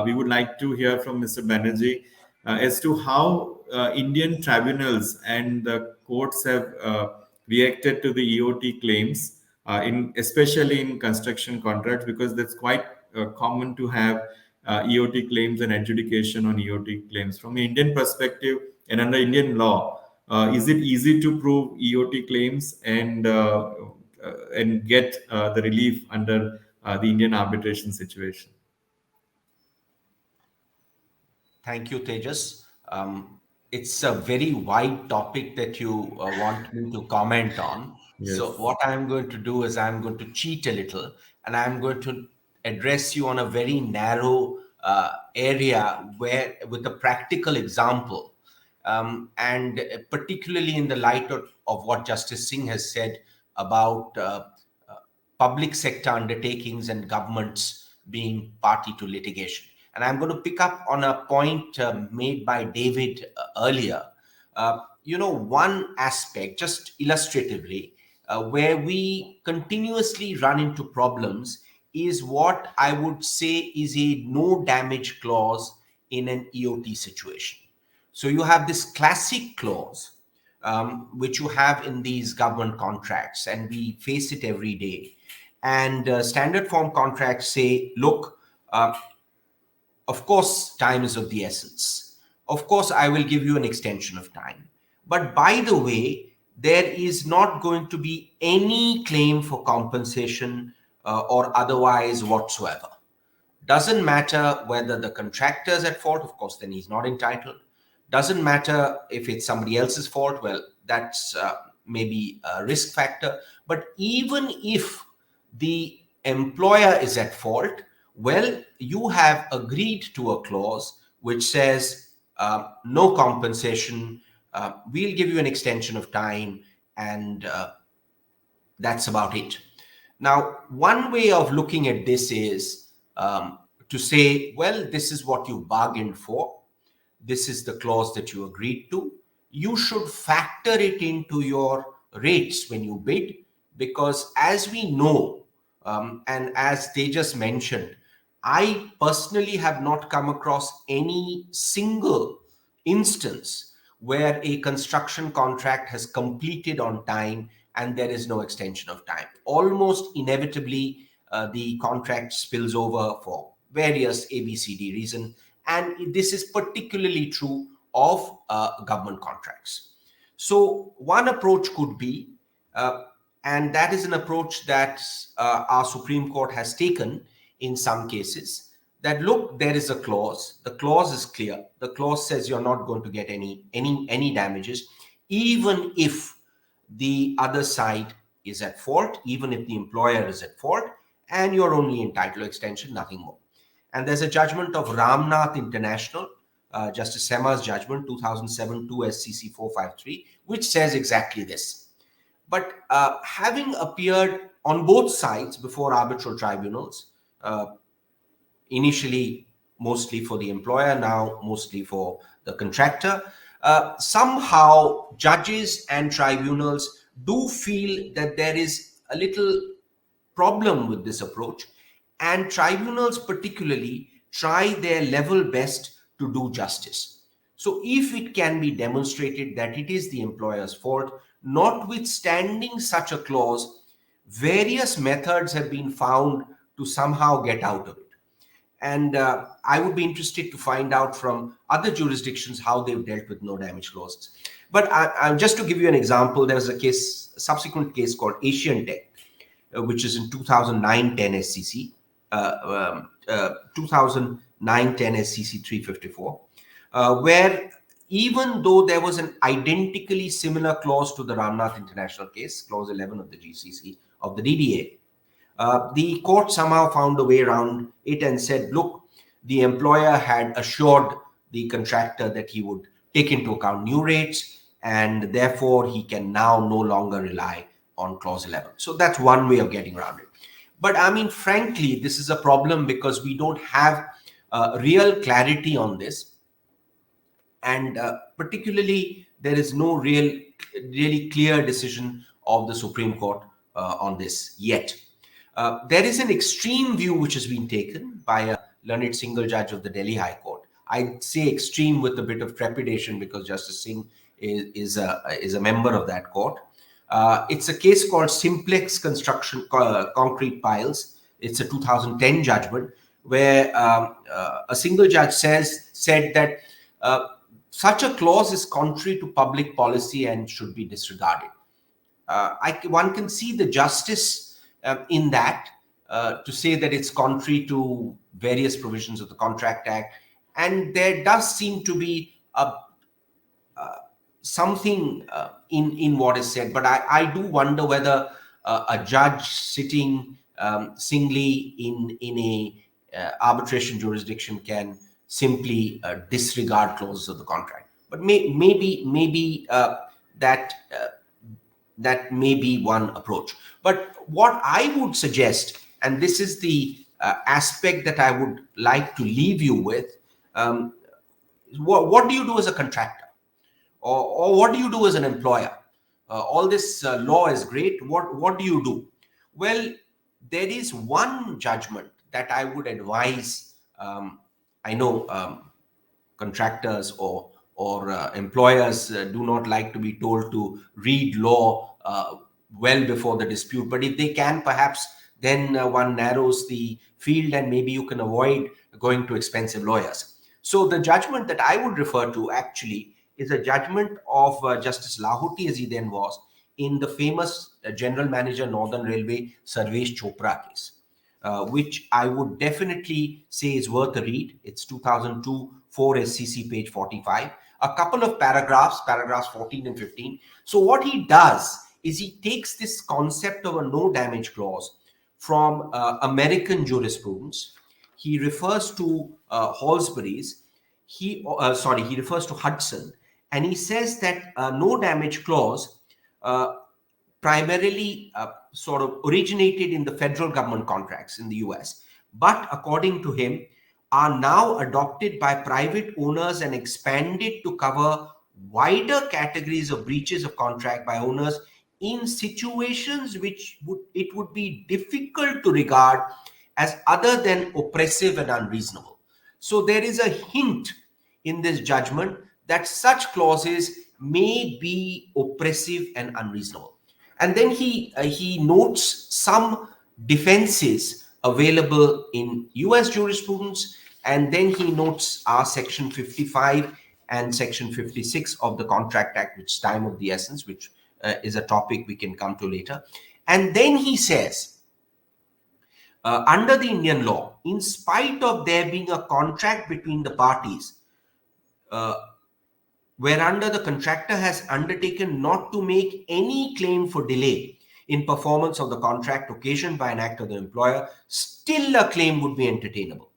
we would like to hear from Mr. Banerjee as to how Indian tribunals and the courts have reacted to the EOT claims, especially in construction contracts, because that's quite common to have EOT claims and adjudication on EOT claims. From an Indian perspective and under Indian law, is it easy to prove EOT claims and get the relief under the Indian arbitration situation? Thank you, Tejas. It's a very wide topic that you want me to comment on. Yes. So what I'm going to do is I'm going to cheat a little, and I'm going to address you on a very narrow area with a practical example. And particularly in the light of what Justice Singh has said about public sector undertakings and governments being party to litigation. And I'm going to pick up on a point made by David earlier. One aspect, just illustratively, where we continuously run into problems is what I would say is a no damage clause in an EOT situation. So you have this classic clause, which you have in these government contracts, and we face it every day. And standard form contracts say, look, of course, time is of the essence. Of course, I will give you an extension of time. But by the way, there is not going to be any claim for compensation or otherwise whatsoever. Doesn't matter whether the contractor is at fault, of course, then he's not entitled. Doesn't matter if it's somebody else's fault, well, that's maybe a risk factor. But even if the employer is at fault, well, you have agreed to a clause which says no compensation, we'll give you an extension of time, and that's about it. Now, one way of looking at this is to say, well, this is what you bargained for. This is the clause that you agreed to. You should factor it into your rates when you bid, because as we know, and as they just mentioned, I personally have not come across any single instance where a construction contract has completed on time and there is no extension of time. Almost inevitably, the contract spills over for various ABCD reasons. And this is particularly true of government contracts. So one approach could be, and that is an approach that our Supreme Court has taken in some cases, that look, there is a clause. The clause is clear. The clause says you're not going to get any damages, even if the other side is at fault, even if the employer is at fault, and you're only entitled to extension, nothing more. And there's a judgment of Ramnath International, Justice Sema's judgment, 2007 2 SCC 453, which says exactly this. But having appeared on both sides before arbitral tribunals, initially mostly for the employer, now mostly for the contractor, somehow judges and tribunals do feel that there is a little problem with this approach, and tribunals particularly try their level best to do justice. So if it can be demonstrated that it is the employer's fault, notwithstanding such a clause, various methods have been found to somehow get out of it. And I would be interested to find out from other jurisdictions how they've dealt with no damage clauses. But just to give you an example, there was a subsequent case called Asian Tech, which is in 2009-10 SCC, 2009-10 SCC 354, where even though there was an identically similar clause to the Ramnath International case, clause 11 of the GCC, of the DDA, the court somehow found a way around it and said, look, the employer had assured the contractor that he would take into account new rates, and therefore he can now no longer rely on clause 11. So that's one way of getting around it. But I mean, frankly, this is a problem because we don't have real clarity on this. And particularly, there is no really clear decision of the Supreme Court on this yet. There is an extreme view which has been taken by a learned single judge of the Delhi High Court. I say extreme with a bit of trepidation because Justice Singh is a member of that court. It's a case called Simplex Construction Concrete Piles. It's a 2010 judgment where a single judge said that such a clause is contrary to public policy and should be disregarded. One can see the justice in that, to say that it's contrary to various provisions of the Contract Act, and there does seem to be something in what is said. But I do wonder whether a judge sitting singly in a arbitration jurisdiction can simply disregard clauses of the contract. But maybe that may be one approach. But what I would suggest, and this is the aspect that I would like to leave you with, what do you do as a contractor? Or what do you do as an employer? All this law is great. What do you do? Well, there is one judgment that I would advise. I know contractors or employers do not like to be told to read law well before the dispute, but if they can, perhaps then one narrows the field and maybe you can avoid going to expensive lawyers. So the judgment that I would refer to actually is a judgment of Justice Lahoti, as he then was, in the famous General Manager Northern Railway Sarvesh Chopra case, which I would definitely say is worth a read. It's 2002 4 SCC page 45. A couple of paragraphs 14 and 15. So what he does is he takes this concept of a no damage clause from American jurisprudence. He refers to Halsbury's. He refers to Hudson, and he says that no damage clause primarily sort of originated in the federal government contracts in the US, but according to him, are now adopted by private owners and expanded to cover wider categories of breaches of contract by owners in situations which it would be difficult to regard as other than oppressive and unreasonable. So there is a hint in this judgment that such clauses may be oppressive and unreasonable. And then he notes some defenses available in US jurisprudence, and then he notes our section 55 and section 56 of the Contract Act, which is time of the essence, which is a topic we can come to later. And then he says, under the Indian law, in spite of there being a contract between the parties, whereunder the contractor has undertaken not to make any claim for delay in performance of the contract occasioned by an act of the employer, still a claim would be entertainable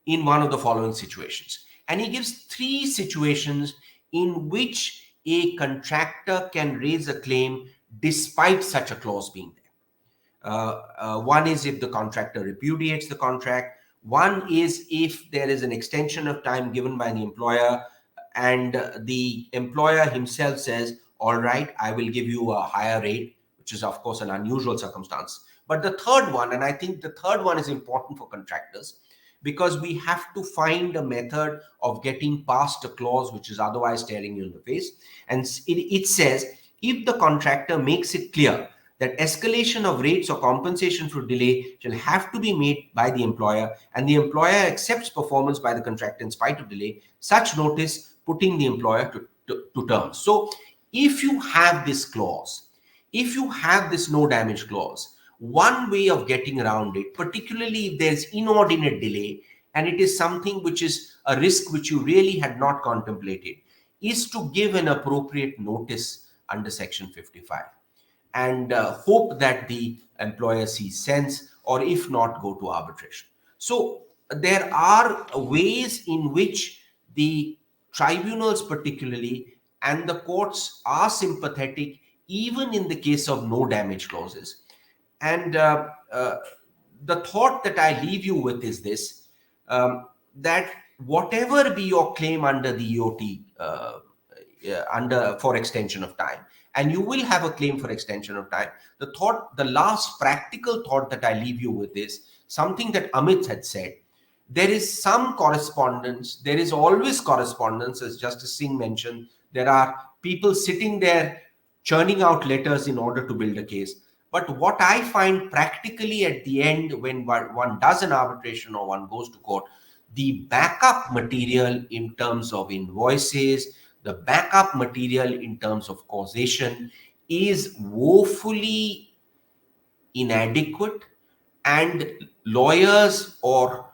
in one of the following situations. And he gives 3 situations in which a contractor can raise a claim despite such a clause being there. One is if the contractor repudiates the contract. One is if there is an extension of time given by the employer and the employer himself says, all right, I will give you a higher rate, which is of course an unusual circumstance. But the third one, and I think the third one is important for contractors, because we have to find a method of getting past a clause which is otherwise staring you in the face. And it says, if the contractor makes it clear that escalation of rates or compensation for delay shall have to be made by the employer, and the employer accepts performance by the contractor in spite of delay, such notice putting the employer to terms. So if you have this clause, if you have this no damage clause, one way of getting around it, particularly if there's inordinate delay and it is something which is a risk which you really had not contemplated, is to give an appropriate notice under Section 55 and hope that the employer sees sense, or if not, go to arbitration. So there are ways in which the tribunals particularly and the courts are sympathetic, even in the case of no damage clauses. And the thought that I leave you with is this, that whatever be your claim under the EOT, for extension of time, and you will have a claim for extension of time, the last practical thought that I leave you with is something that Amit had said. There is some correspondence, there is always correspondence, as Justice Singh mentioned. There are people sitting there churning out letters in order to build a case. But what I find practically at the end, when one does an arbitration or one goes to court, the backup material in terms of invoices, the backup material in terms of causation is woefully inadequate, and lawyers or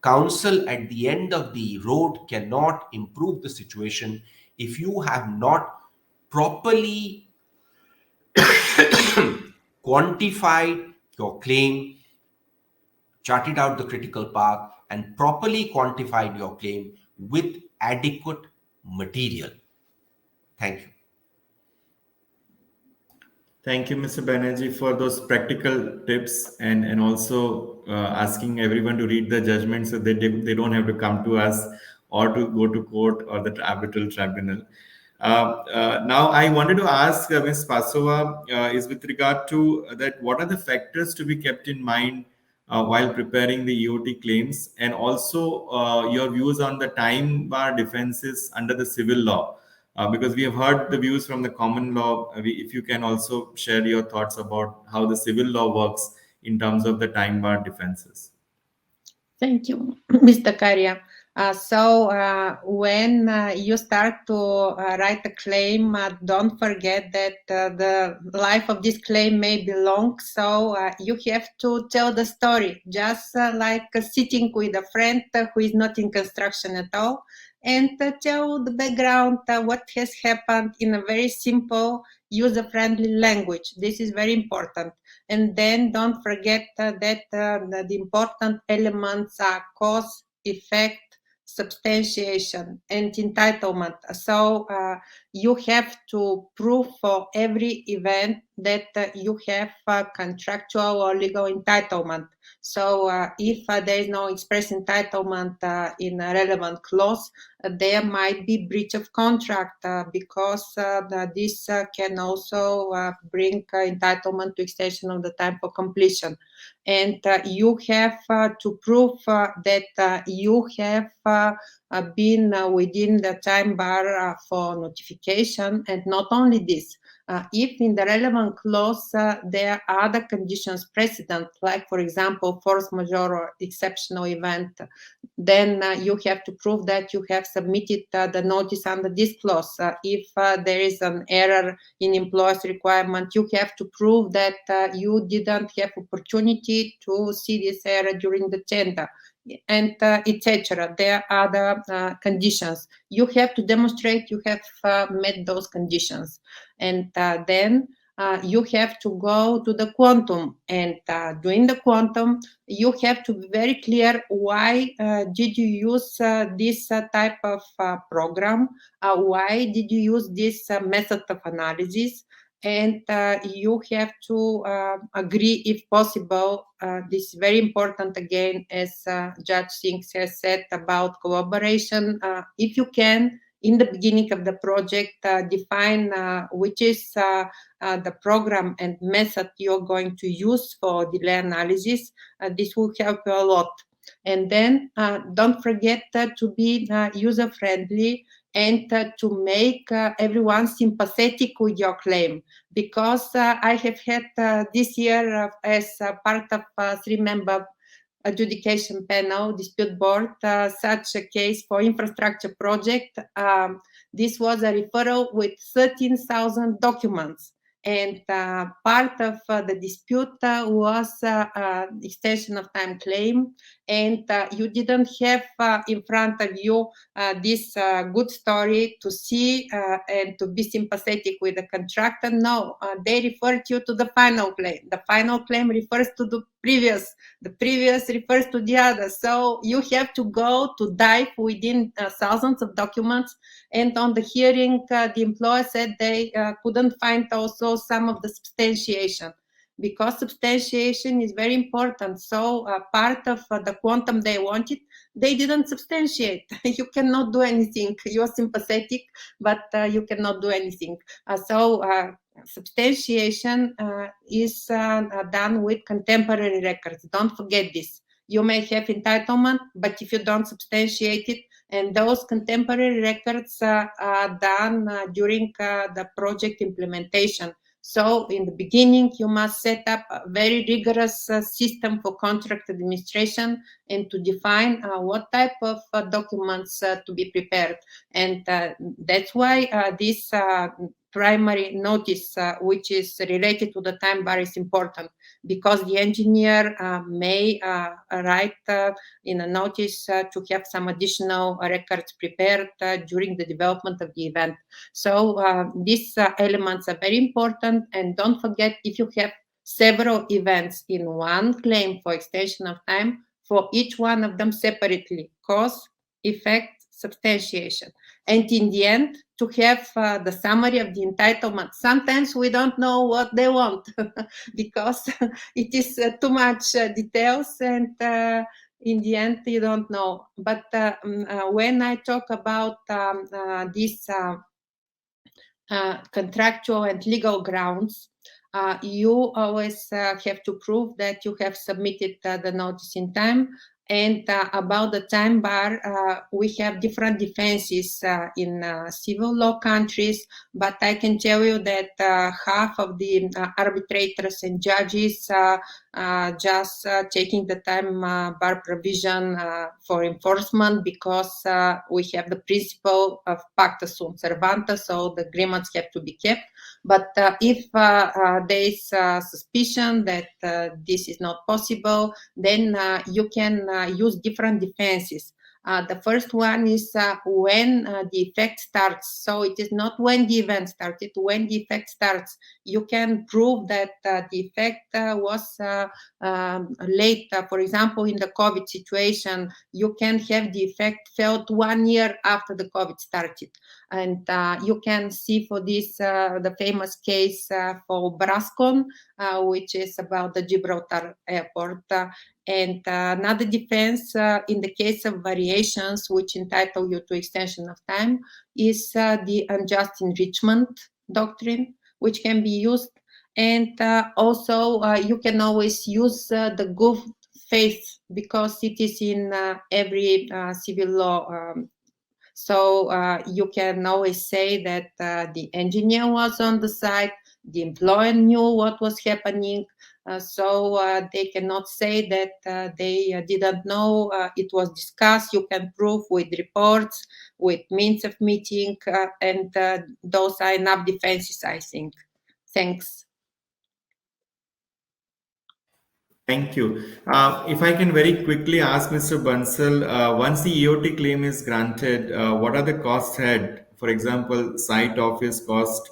counsel at the end of the road cannot improve the situation if you have not properly quantified your claim, charted out the critical path, and properly quantified your claim with adequate material. Thank you. Thank you, Mr. Banerjee, for those practical tips, and also asking everyone to read the judgment so that they don't have to come to us or to go to court or the arbitral tribunal. Now, I wanted to ask Ms. Pasova is with regard to that, what are the factors to be kept in mind while preparing the EOT claims, and also your views on the time bar defenses under the civil law, because we have heard the views from the common law. If you can also share your thoughts about how the civil law works in terms of the time bar defenses. Thank you, Mr. Karia. When you start to write a claim, don't forget that the life of this claim may be long. So you have to tell the story, just like sitting with a friend who is not in construction at all, and tell the background, what has happened in a very simple, user-friendly language. This is very important. And then don't forget that the important elements are cause, effect, substantiation, and entitlement. So you have to prove for every event that you have contractual or legal entitlement. So if there is no express entitlement in a relevant clause, there might be breach of contract because this can also bring entitlement to extension of the time for completion. And you have to prove that you have been within the time bar for notification. And not only this, if in the relevant clause there are other conditions precedent, like for example force majeure or exceptional event, then you have to prove that you have submitted the notice under this clause. If there is an error in employer's requirement, you have to prove that you didn't have opportunity to see this error during the tender, and etc. There are other conditions. You have to demonstrate you have met those conditions, and then you have to go to the quantum, and during the quantum you have to be very clear why did you use this type of program, why did you use this method of analysis, and you have to agree if possible. This is very important again, as Judge Singh has said about collaboration. If you can, in the beginning of the project, define which is the program and method you're going to use for delay analysis. This will help you a lot. And then don't forget to be user-friendly and to make everyone sympathetic with your claim. Because I have had this year as part of a 3-member adjudication panel dispute board such a case for infrastructure project. This was a referral with 13,000 documents, and part of the dispute was extension of time claim, and you didn't have in front of you this good story to see and to be sympathetic with the contractor. No, they referred you to the final claim. The final claim refers to the previous refers to the other. So you have to go to dive within thousands of documents. And on the hearing, the employer said they couldn't find also some of the substantiation, because substantiation is very important. So part of the quantum they wanted, they didn't substantiate. You cannot do anything. You are sympathetic, but you cannot do anything. So substantiation is done with contemporary records. Don't forget this. You may have entitlement, but if you don't substantiate it, and those contemporary records are done during the project implementation. So in the beginning, you must set up a very rigorous system for contract administration and to define what type of documents to be prepared. And that's why this primary notice, which is related to the time bar, is important, because the engineer may write in a notice to have some additional records prepared during the development of the event. So these elements are very important. And don't forget, if you have several events in one claim for extension of time, for each one of them separately, cause, effect, substantiation. And in the end, to have the summary of the entitlement. Sometimes we don't know what they want because it is too much details, and in the end, you don't know. But when I talk about these contractual and legal grounds, you always have to prove that you have submitted the notice in time. And about the time bar, we have different defenses in civil law countries, but I can tell you that half of the arbitrators and judges just taking the time bar provision for enforcement, because we have the principle of pacta sunt servanda, so the agreements have to be kept. But if there is suspicion that this is not possible, then you can use different defenses. The first one is when the effect starts. So it is not when the event started, when the effect starts. You can prove that the effect was late. For example, in the COVID situation, you can have the effect felt 1 year after the COVID started. And you can see for this the famous case for Brascon, which is about the Gibraltar airport. And another defense in the case of variations which entitle you to extension of time is the unjust enrichment doctrine, which can be used. And also you can always use the good faith, because it is in every civil law. So you can always say that the engineer was on the site, the employer knew what was happening, so they cannot say that they didn't know. It was discussed. You can prove with reports, with means of meeting, and those are enough defenses, I think. Thanks. Thank you. If I can very quickly ask Mr. Bansal, once the EOT claim is granted, what are the costs had? For example, site office cost,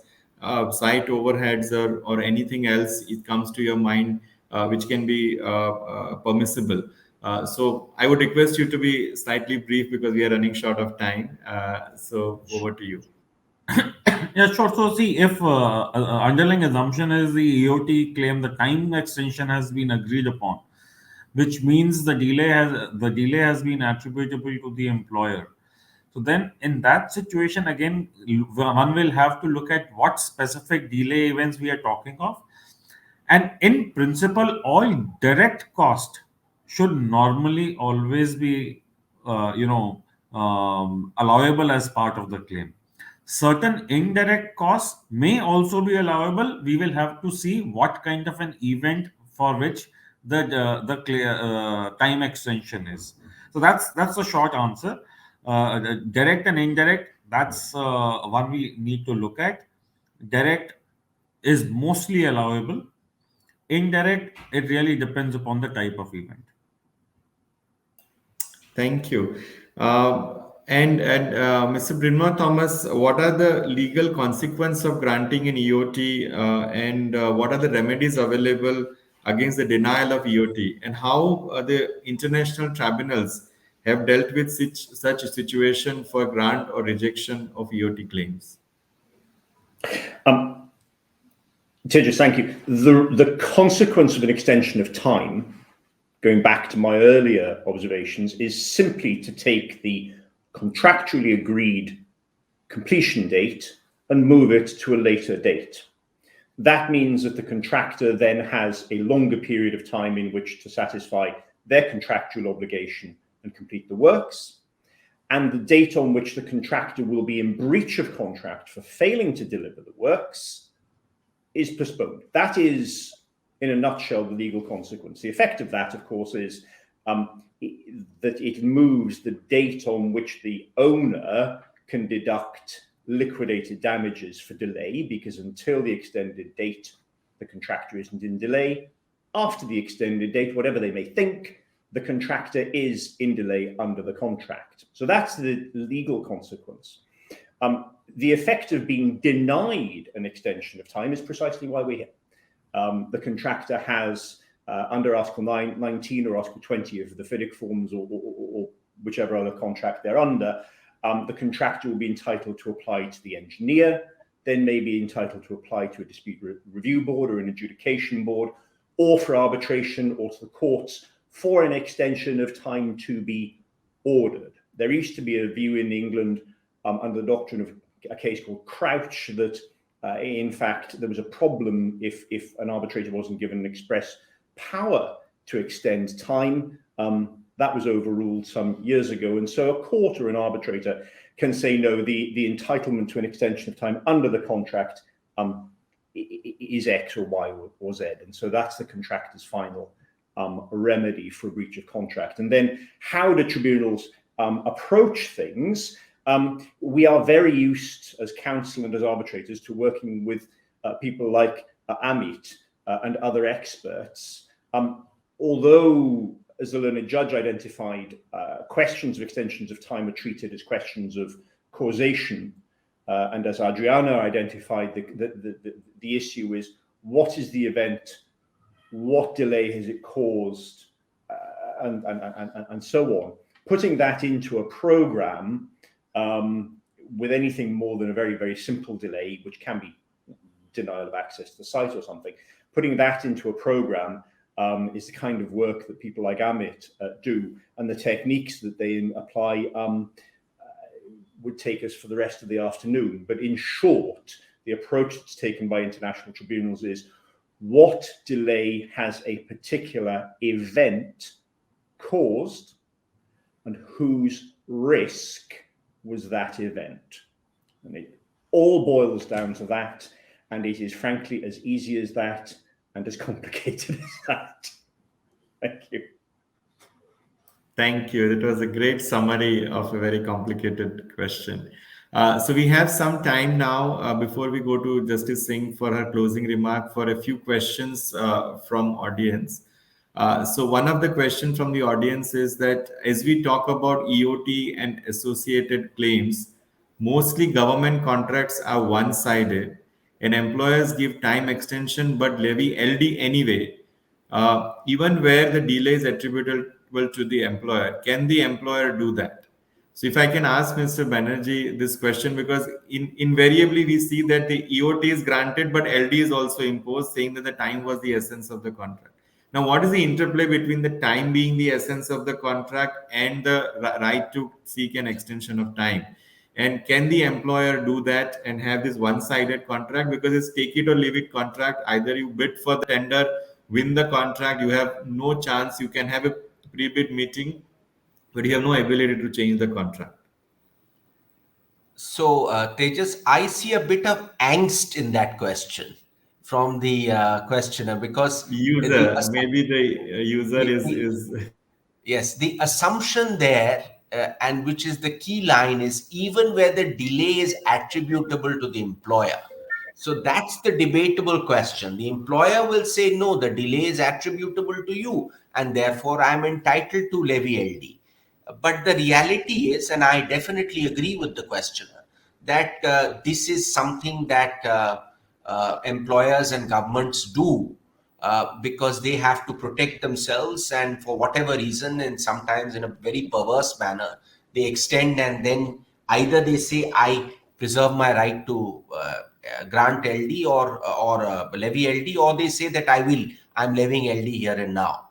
site overheads, or anything else it comes to your mind which can be permissible. So I would request you to be slightly brief because we are running short of time. So over to you. Yeah, sure. So see, if underlying assumption is the EOT claim, the time extension has been agreed upon, which means the delay has been attributable to the employer. So then in that situation, again, one will have to look at what specific delay events we are talking of. And in principle, all direct cost should normally always be, allowable as part of the claim. Certain indirect costs may also be allowable. We will have to see what kind of an event for which the time extension is. So that's a short answer. Direct and indirect, that's one we need to look at. Direct is mostly allowable. Indirect, it really depends upon the type of event. Thank you. And Mr. Brynmar Thomas, what are the legal consequences of granting an EOT, and what are the remedies available against the denial of EOT, and how the international tribunals have dealt with such a situation for grant or rejection of EOT claims? Tejas, thank you. The consequence of an extension of time, going back to my earlier observations, is simply to take the contractually agreed completion date and move it to a later date. That means that the contractor then has a longer period of time in which to satisfy their contractual obligation and complete the works. And the date on which the contractor will be in breach of contract for failing to deliver the works is postponed. That is, in a nutshell, the legal consequence. The effect of that, of course, is that it moves the date on which the owner can deduct liquidated damages for delay, because until the extended date, the contractor isn't in delay. After the extended date, whatever they may think, the contractor is in delay under the contract. So that's the legal consequence. The effect of being denied an extension of time is precisely why we're here. The contractor has, under Article 19 or Article 20 of the FIDIC forms, or whichever other contract they're under, the contractor will be entitled to apply to the engineer, then may be entitled to apply to a dispute review board or an adjudication board, or for arbitration or to the courts for an extension of time to be ordered. There used to be a view in England under the doctrine of a case called Crouch that in fact there was a problem if an arbitrator wasn't given an express power to extend time. That was overruled some years ago, and so a court or an arbitrator can say no, the entitlement to an extension of time under the contract is X or Y or Z, and so that's the contractor's final remedy for a breach of contract. And then how do tribunals approach things? We are very used as counsel and as arbitrators to working with people like Amit and other experts. Although, as the learned judge identified, questions of extensions of time are treated as questions of causation, and as Adriana identified, the issue is what is the event, what delay has it caused, and so on. Putting that into a program with anything more than a very, very simple delay, which can be denial of access to the site or something, putting that into a program is the kind of work that people like Amit do, and the techniques that they apply would take us for the rest of the afternoon. But in short, the approach that's taken by international tribunals is what delay has a particular event caused and whose risk was that event. And it all boils down to that, and it is frankly as easy as that and as complicated as that. Thank you. Thank you. That was a great summary of a very complicated question. So we have some time now before we go to Justice Singh for her closing remark for a few questions from audience. So one of the questions from the audience is that as we talk about EOT and associated claims, mostly government contracts are one-sided and employers give time extension but levy LD anyway, even where the delay is attributable to the employer. Can the employer do that? So if I can ask Mr. Banerjee this question, because invariably we see that the EOT is granted, but LD is also imposed, saying that the time was the essence of the contract. Now, what is the interplay between the time being the essence of the contract and the right to seek an extension of time? And can the employer do that and have this one-sided contract? Because it's take it or leave it contract. Either you bid for the tender, win the contract, you have no chance. You can have a pre-bid meeting, but you have no ability to change the contract. So, Tejas, I see a bit of angst in that question from the questioner, because User, maybe the user is yes, the assumption there, and which is the key line, is even where the delay is attributable to the employer. So that's the debatable question. The employer will say, no, the delay is attributable to you, and therefore I'm entitled to levy LD. But the reality is, and I definitely agree with the questioner, that this is something that employers and governments do because they have to protect themselves, and for whatever reason, and sometimes in a very perverse manner, they extend, and then either they say, I preserve my right to grant LD or levy LD, or they say that I'm levying LD here and now.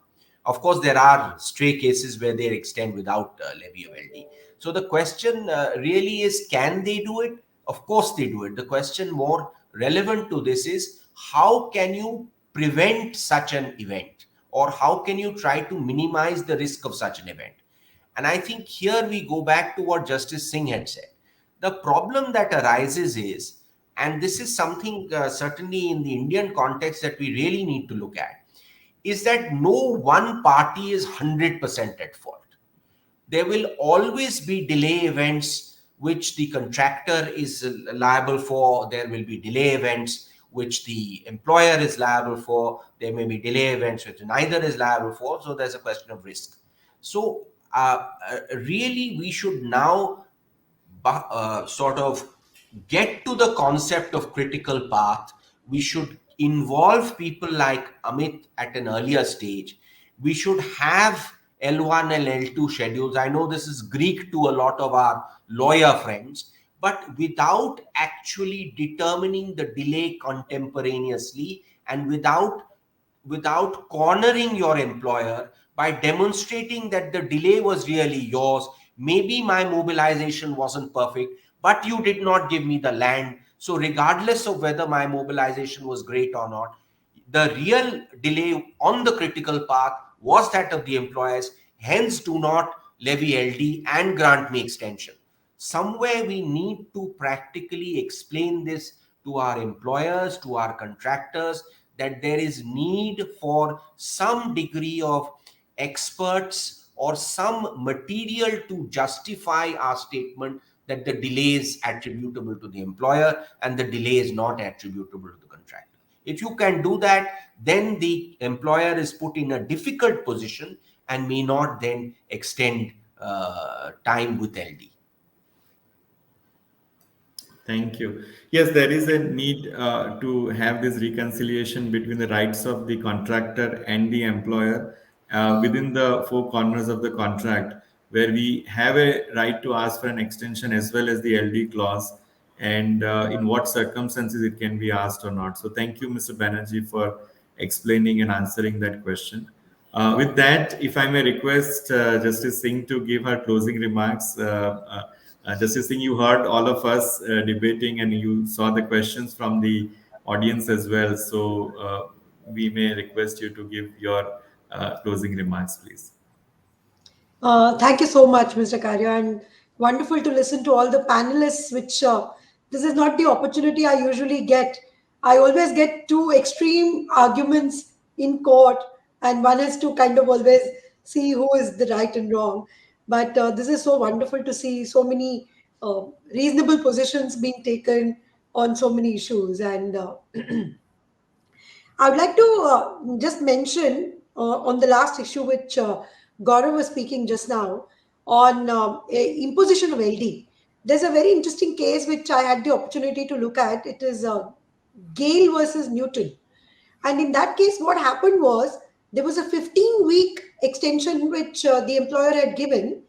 Of course, there are stray cases where they extend without levy of LD. So the question really is, can they do it? Of course they do it. The question more relevant to this is, how can you prevent such an event, or how can you try to minimize the risk of such an event? And I think here we go back to what Justice Singh had said. The problem that arises is, and this is something certainly in the Indian context that we really need to look at, is that no one party is 100% at fault. There will always be delay events which the contractor is liable for. There will be delay events which the employer is liable for. There may be delay events which neither is liable for. So there's a question of risk. So really, we should now sort of get to the concept of critical path. We should involve people like Amit at an earlier stage. We should have L1 and L2 schedules. I know this is Greek to a lot of our lawyer friends, but without actually determining the delay contemporaneously, and without cornering your employer by demonstrating that the delay was really yours. Maybe my mobilization wasn't perfect, but you did not give me the land. So regardless of whether my mobilization was great or not, the real delay on the critical path was that of the employers. Hence, do not levy LD and grant me extension. Somewhere we need to practically explain this to our employers, to our contractors, that there is need for some degree of experts or some material to justify our statement that the delay is attributable to the employer and the delay is not attributable to the contractor. If you can do that, then the employer is put in a difficult position and may not then extend time with LD. Thank you. Yes, there is a need to have this reconciliation between the rights of the contractor and the employer within the four corners of the contract, where we have a right to ask for an extension as well as the LD clause, and in what circumstances it can be asked or not. So thank you, Mr. Banerjee, for explaining and answering that question. With that, if I may request Justice Singh to give her closing remarks. Justice Singh, you heard all of us debating, and you saw the questions from the audience as well. So we may request you to give your closing remarks, please. Thank you so much, Mr. Karya, and wonderful to listen to all the panelists, which this is not the opportunity I usually get. I always get two extreme arguments in court, and one has to kind of always see who is the right and wrong. But this is so wonderful to see so many reasonable positions being taken on so many issues. And I would like to just mention on the last issue, which Gaurav was speaking just now, on imposition of LD. There's a very interesting case which I had the opportunity to look at. It is Gale versus Newton. And in that case, what happened was there was a 15-week extension which the employer had given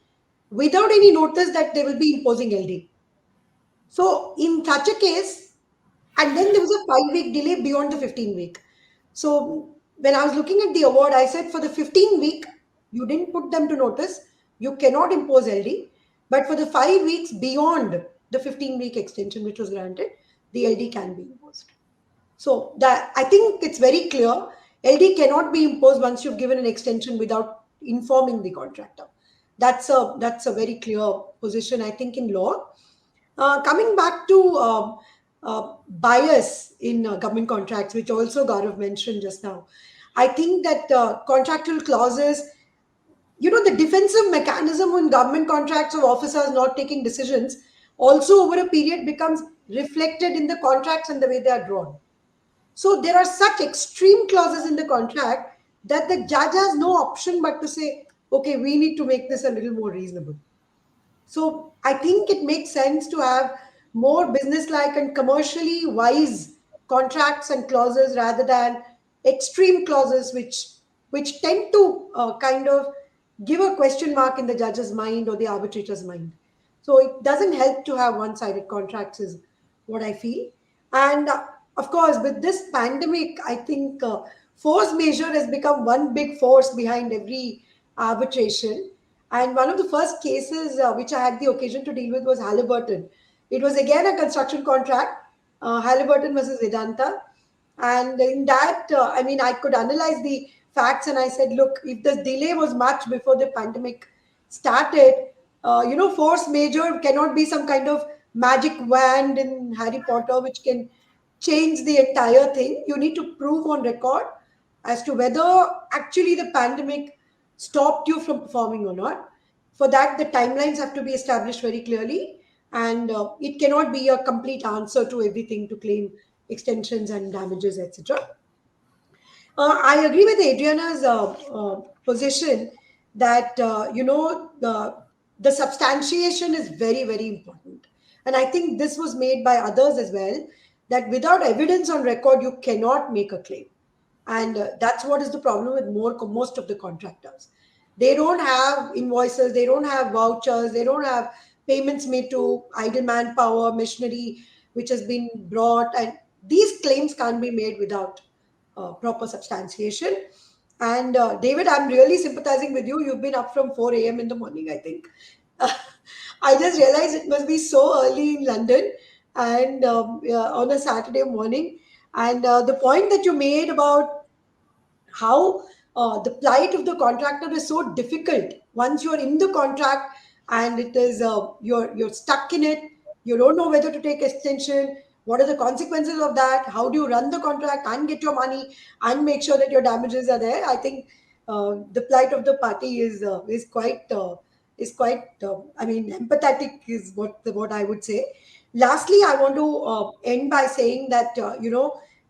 without any notice that they will be imposing LD. So in such a case, and then there was a 5-week delay beyond the 15-week. So when I was looking at the award, I said for the 15-week, you didn't put them to notice. You cannot impose LD. But for the 5 weeks beyond the 15-week extension, which was granted, the LD can be imposed. So that I think it's very clear. LD cannot be imposed once you've given an extension without informing the contractor. That's a very clear position, I think, in law. Coming back to bias in government contracts, which also Gaurav mentioned just now, I think that contractual clauses, the defensive mechanism in government contracts of officers not taking decisions also over a period becomes reflected in the contracts and the way they are drawn. So there are such extreme clauses in the contract that the judge has no option but to say, okay, we need to make this a little more reasonable. So I think it makes sense to have more business-like and commercially wise contracts and clauses rather than extreme clauses which tend to kind of give a question mark in the judge's mind or the arbitrator's mind. So it doesn't help to have one-sided contracts is what I feel. And of course, with this pandemic, I think force majeure has become one big force behind every arbitration. And one of the first cases which I had the occasion to deal with was Halliburton. It was again a construction contract, Halliburton versus Vedanta. And in that, I could analyze the facts and I said, look, if the delay was much before the pandemic started, force majeure cannot be some kind of magic wand in Harry Potter which can change the entire thing. You need to prove on record as to whether actually the pandemic stopped you from performing or not. For that, the timelines have to be established very clearly, and it cannot be a complete answer to everything to claim extensions and damages, etc. I agree with Adriana's position that the substantiation is very, very important, and I think this was made by others as well. That without evidence on record, you cannot make a claim, and that's what is the problem with most of the contractors. They don't have invoices, they don't have vouchers, they don't have payments made to idle manpower, machinery which has been brought, and these claims can't be made without proper substantiation. And David, I'm really sympathizing with you. You've been up from 4 a.m. in the morning, I think. I just realized it must be so early in London and on a Saturday morning. And the point that you made about how the plight of the contractor is so difficult once you're in the contract and it is you're stuck in it, you don't know whether to take extension, what are the consequences of that, how do you run the contract and get your money and make sure that your damages are there. I think the plight of the party is quite empathetic is what I would say. Lastly, I want to end by saying that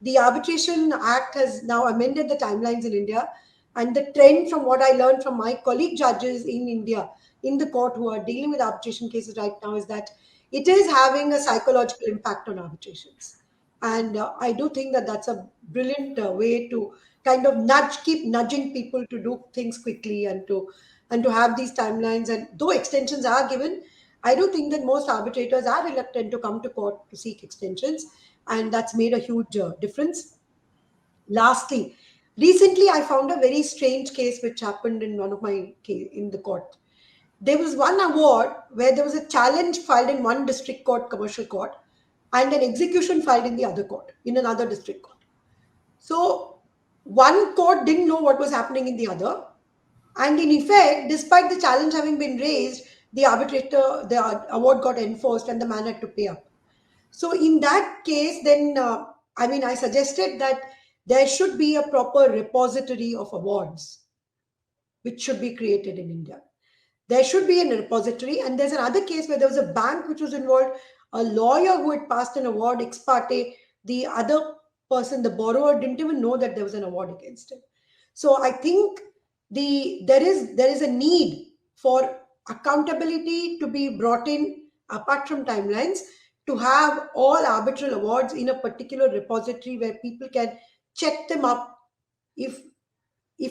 the Arbitration Act has now amended the timelines in India, and the trend from what I learned from my colleague judges in India in the court who are dealing with arbitration cases right now is that it is having a psychological impact on arbitrations. And I do think that that's a brilliant way to kind of keep nudging people to do things quickly and to have these timelines. And though extensions are given, I do think that most arbitrators are reluctant to come to court to seek extensions, and that's made a huge difference. Lastly, recently I found a very strange case which happened in one of my in the court. There was one award where there was a challenge filed in one district court, commercial court, and an execution filed in the other court, in another district court. So one court didn't know what was happening in the other. And in effect, despite the challenge having been raised, the award got enforced and the man had to pay up. So in that case, then, I suggested that there should be a proper repository of awards, which should be created in India. There should be a repository. And there's another case where there was a bank which was involved, a lawyer who had passed an award ex parte. The other person, the borrower, didn't even know that there was an award against him. So I think there is a need for accountability to be brought in apart from timelines, to have all arbitral awards in a particular repository where people can check them up if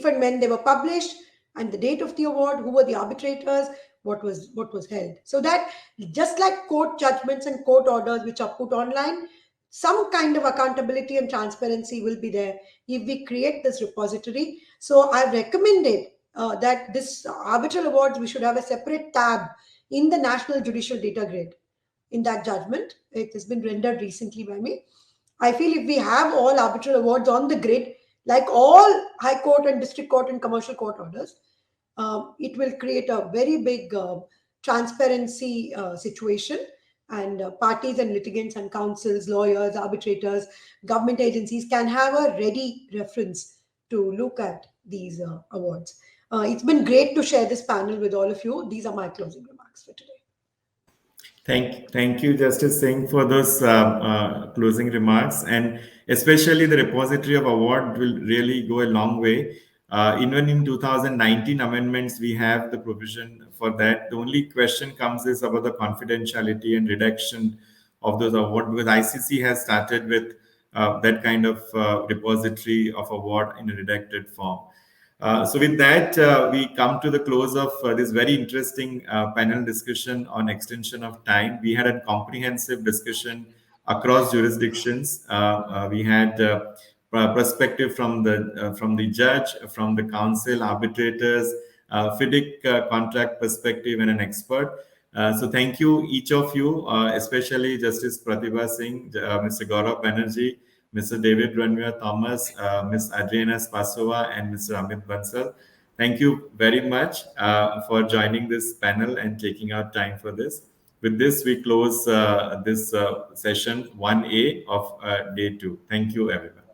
and when they were published, and the date of the award, who were the arbitrators, what was held. So that just like court judgments and court orders which are put online, some kind of accountability and transparency will be there if we create this repository. So I've recommended that this arbitral awards, we should have a separate tab in the National Judicial Data Grid. In that judgment, it has been rendered recently by me. I feel if we have all arbitral awards on the grid, like all high court and district court and commercial court orders, it will create a very big transparency situation, and parties and litigants and counsels, lawyers, arbitrators, government agencies can have a ready reference to look at these awards. It's been great to share this panel with all of you. These are my closing remarks for today. Thank you, Justice Singh, for those closing remarks, and especially the repository of award will really go a long way. Even in 2019 amendments, we have the provision for that. The only question comes is about the confidentiality and redaction of those awards, because ICC has started with that kind of repository of award in a redacted form. So with that, we come to the close of this very interesting panel discussion on extension of time. We had a comprehensive discussion across jurisdictions. We had perspective from the judge, from the counsel, arbitrators, FIDIC contract perspective, and an expert. So thank you, each of you, especially Justice Pratibha Singh, Mr. Gaurav Banerjee, Mr. David Ranvir Thomas, Ms. Adriana Spasova, and Mr. Amit Bansal. Thank you very much for joining this panel and taking our time for this. With this, we close this session 1A of day 2. Thank you, everyone.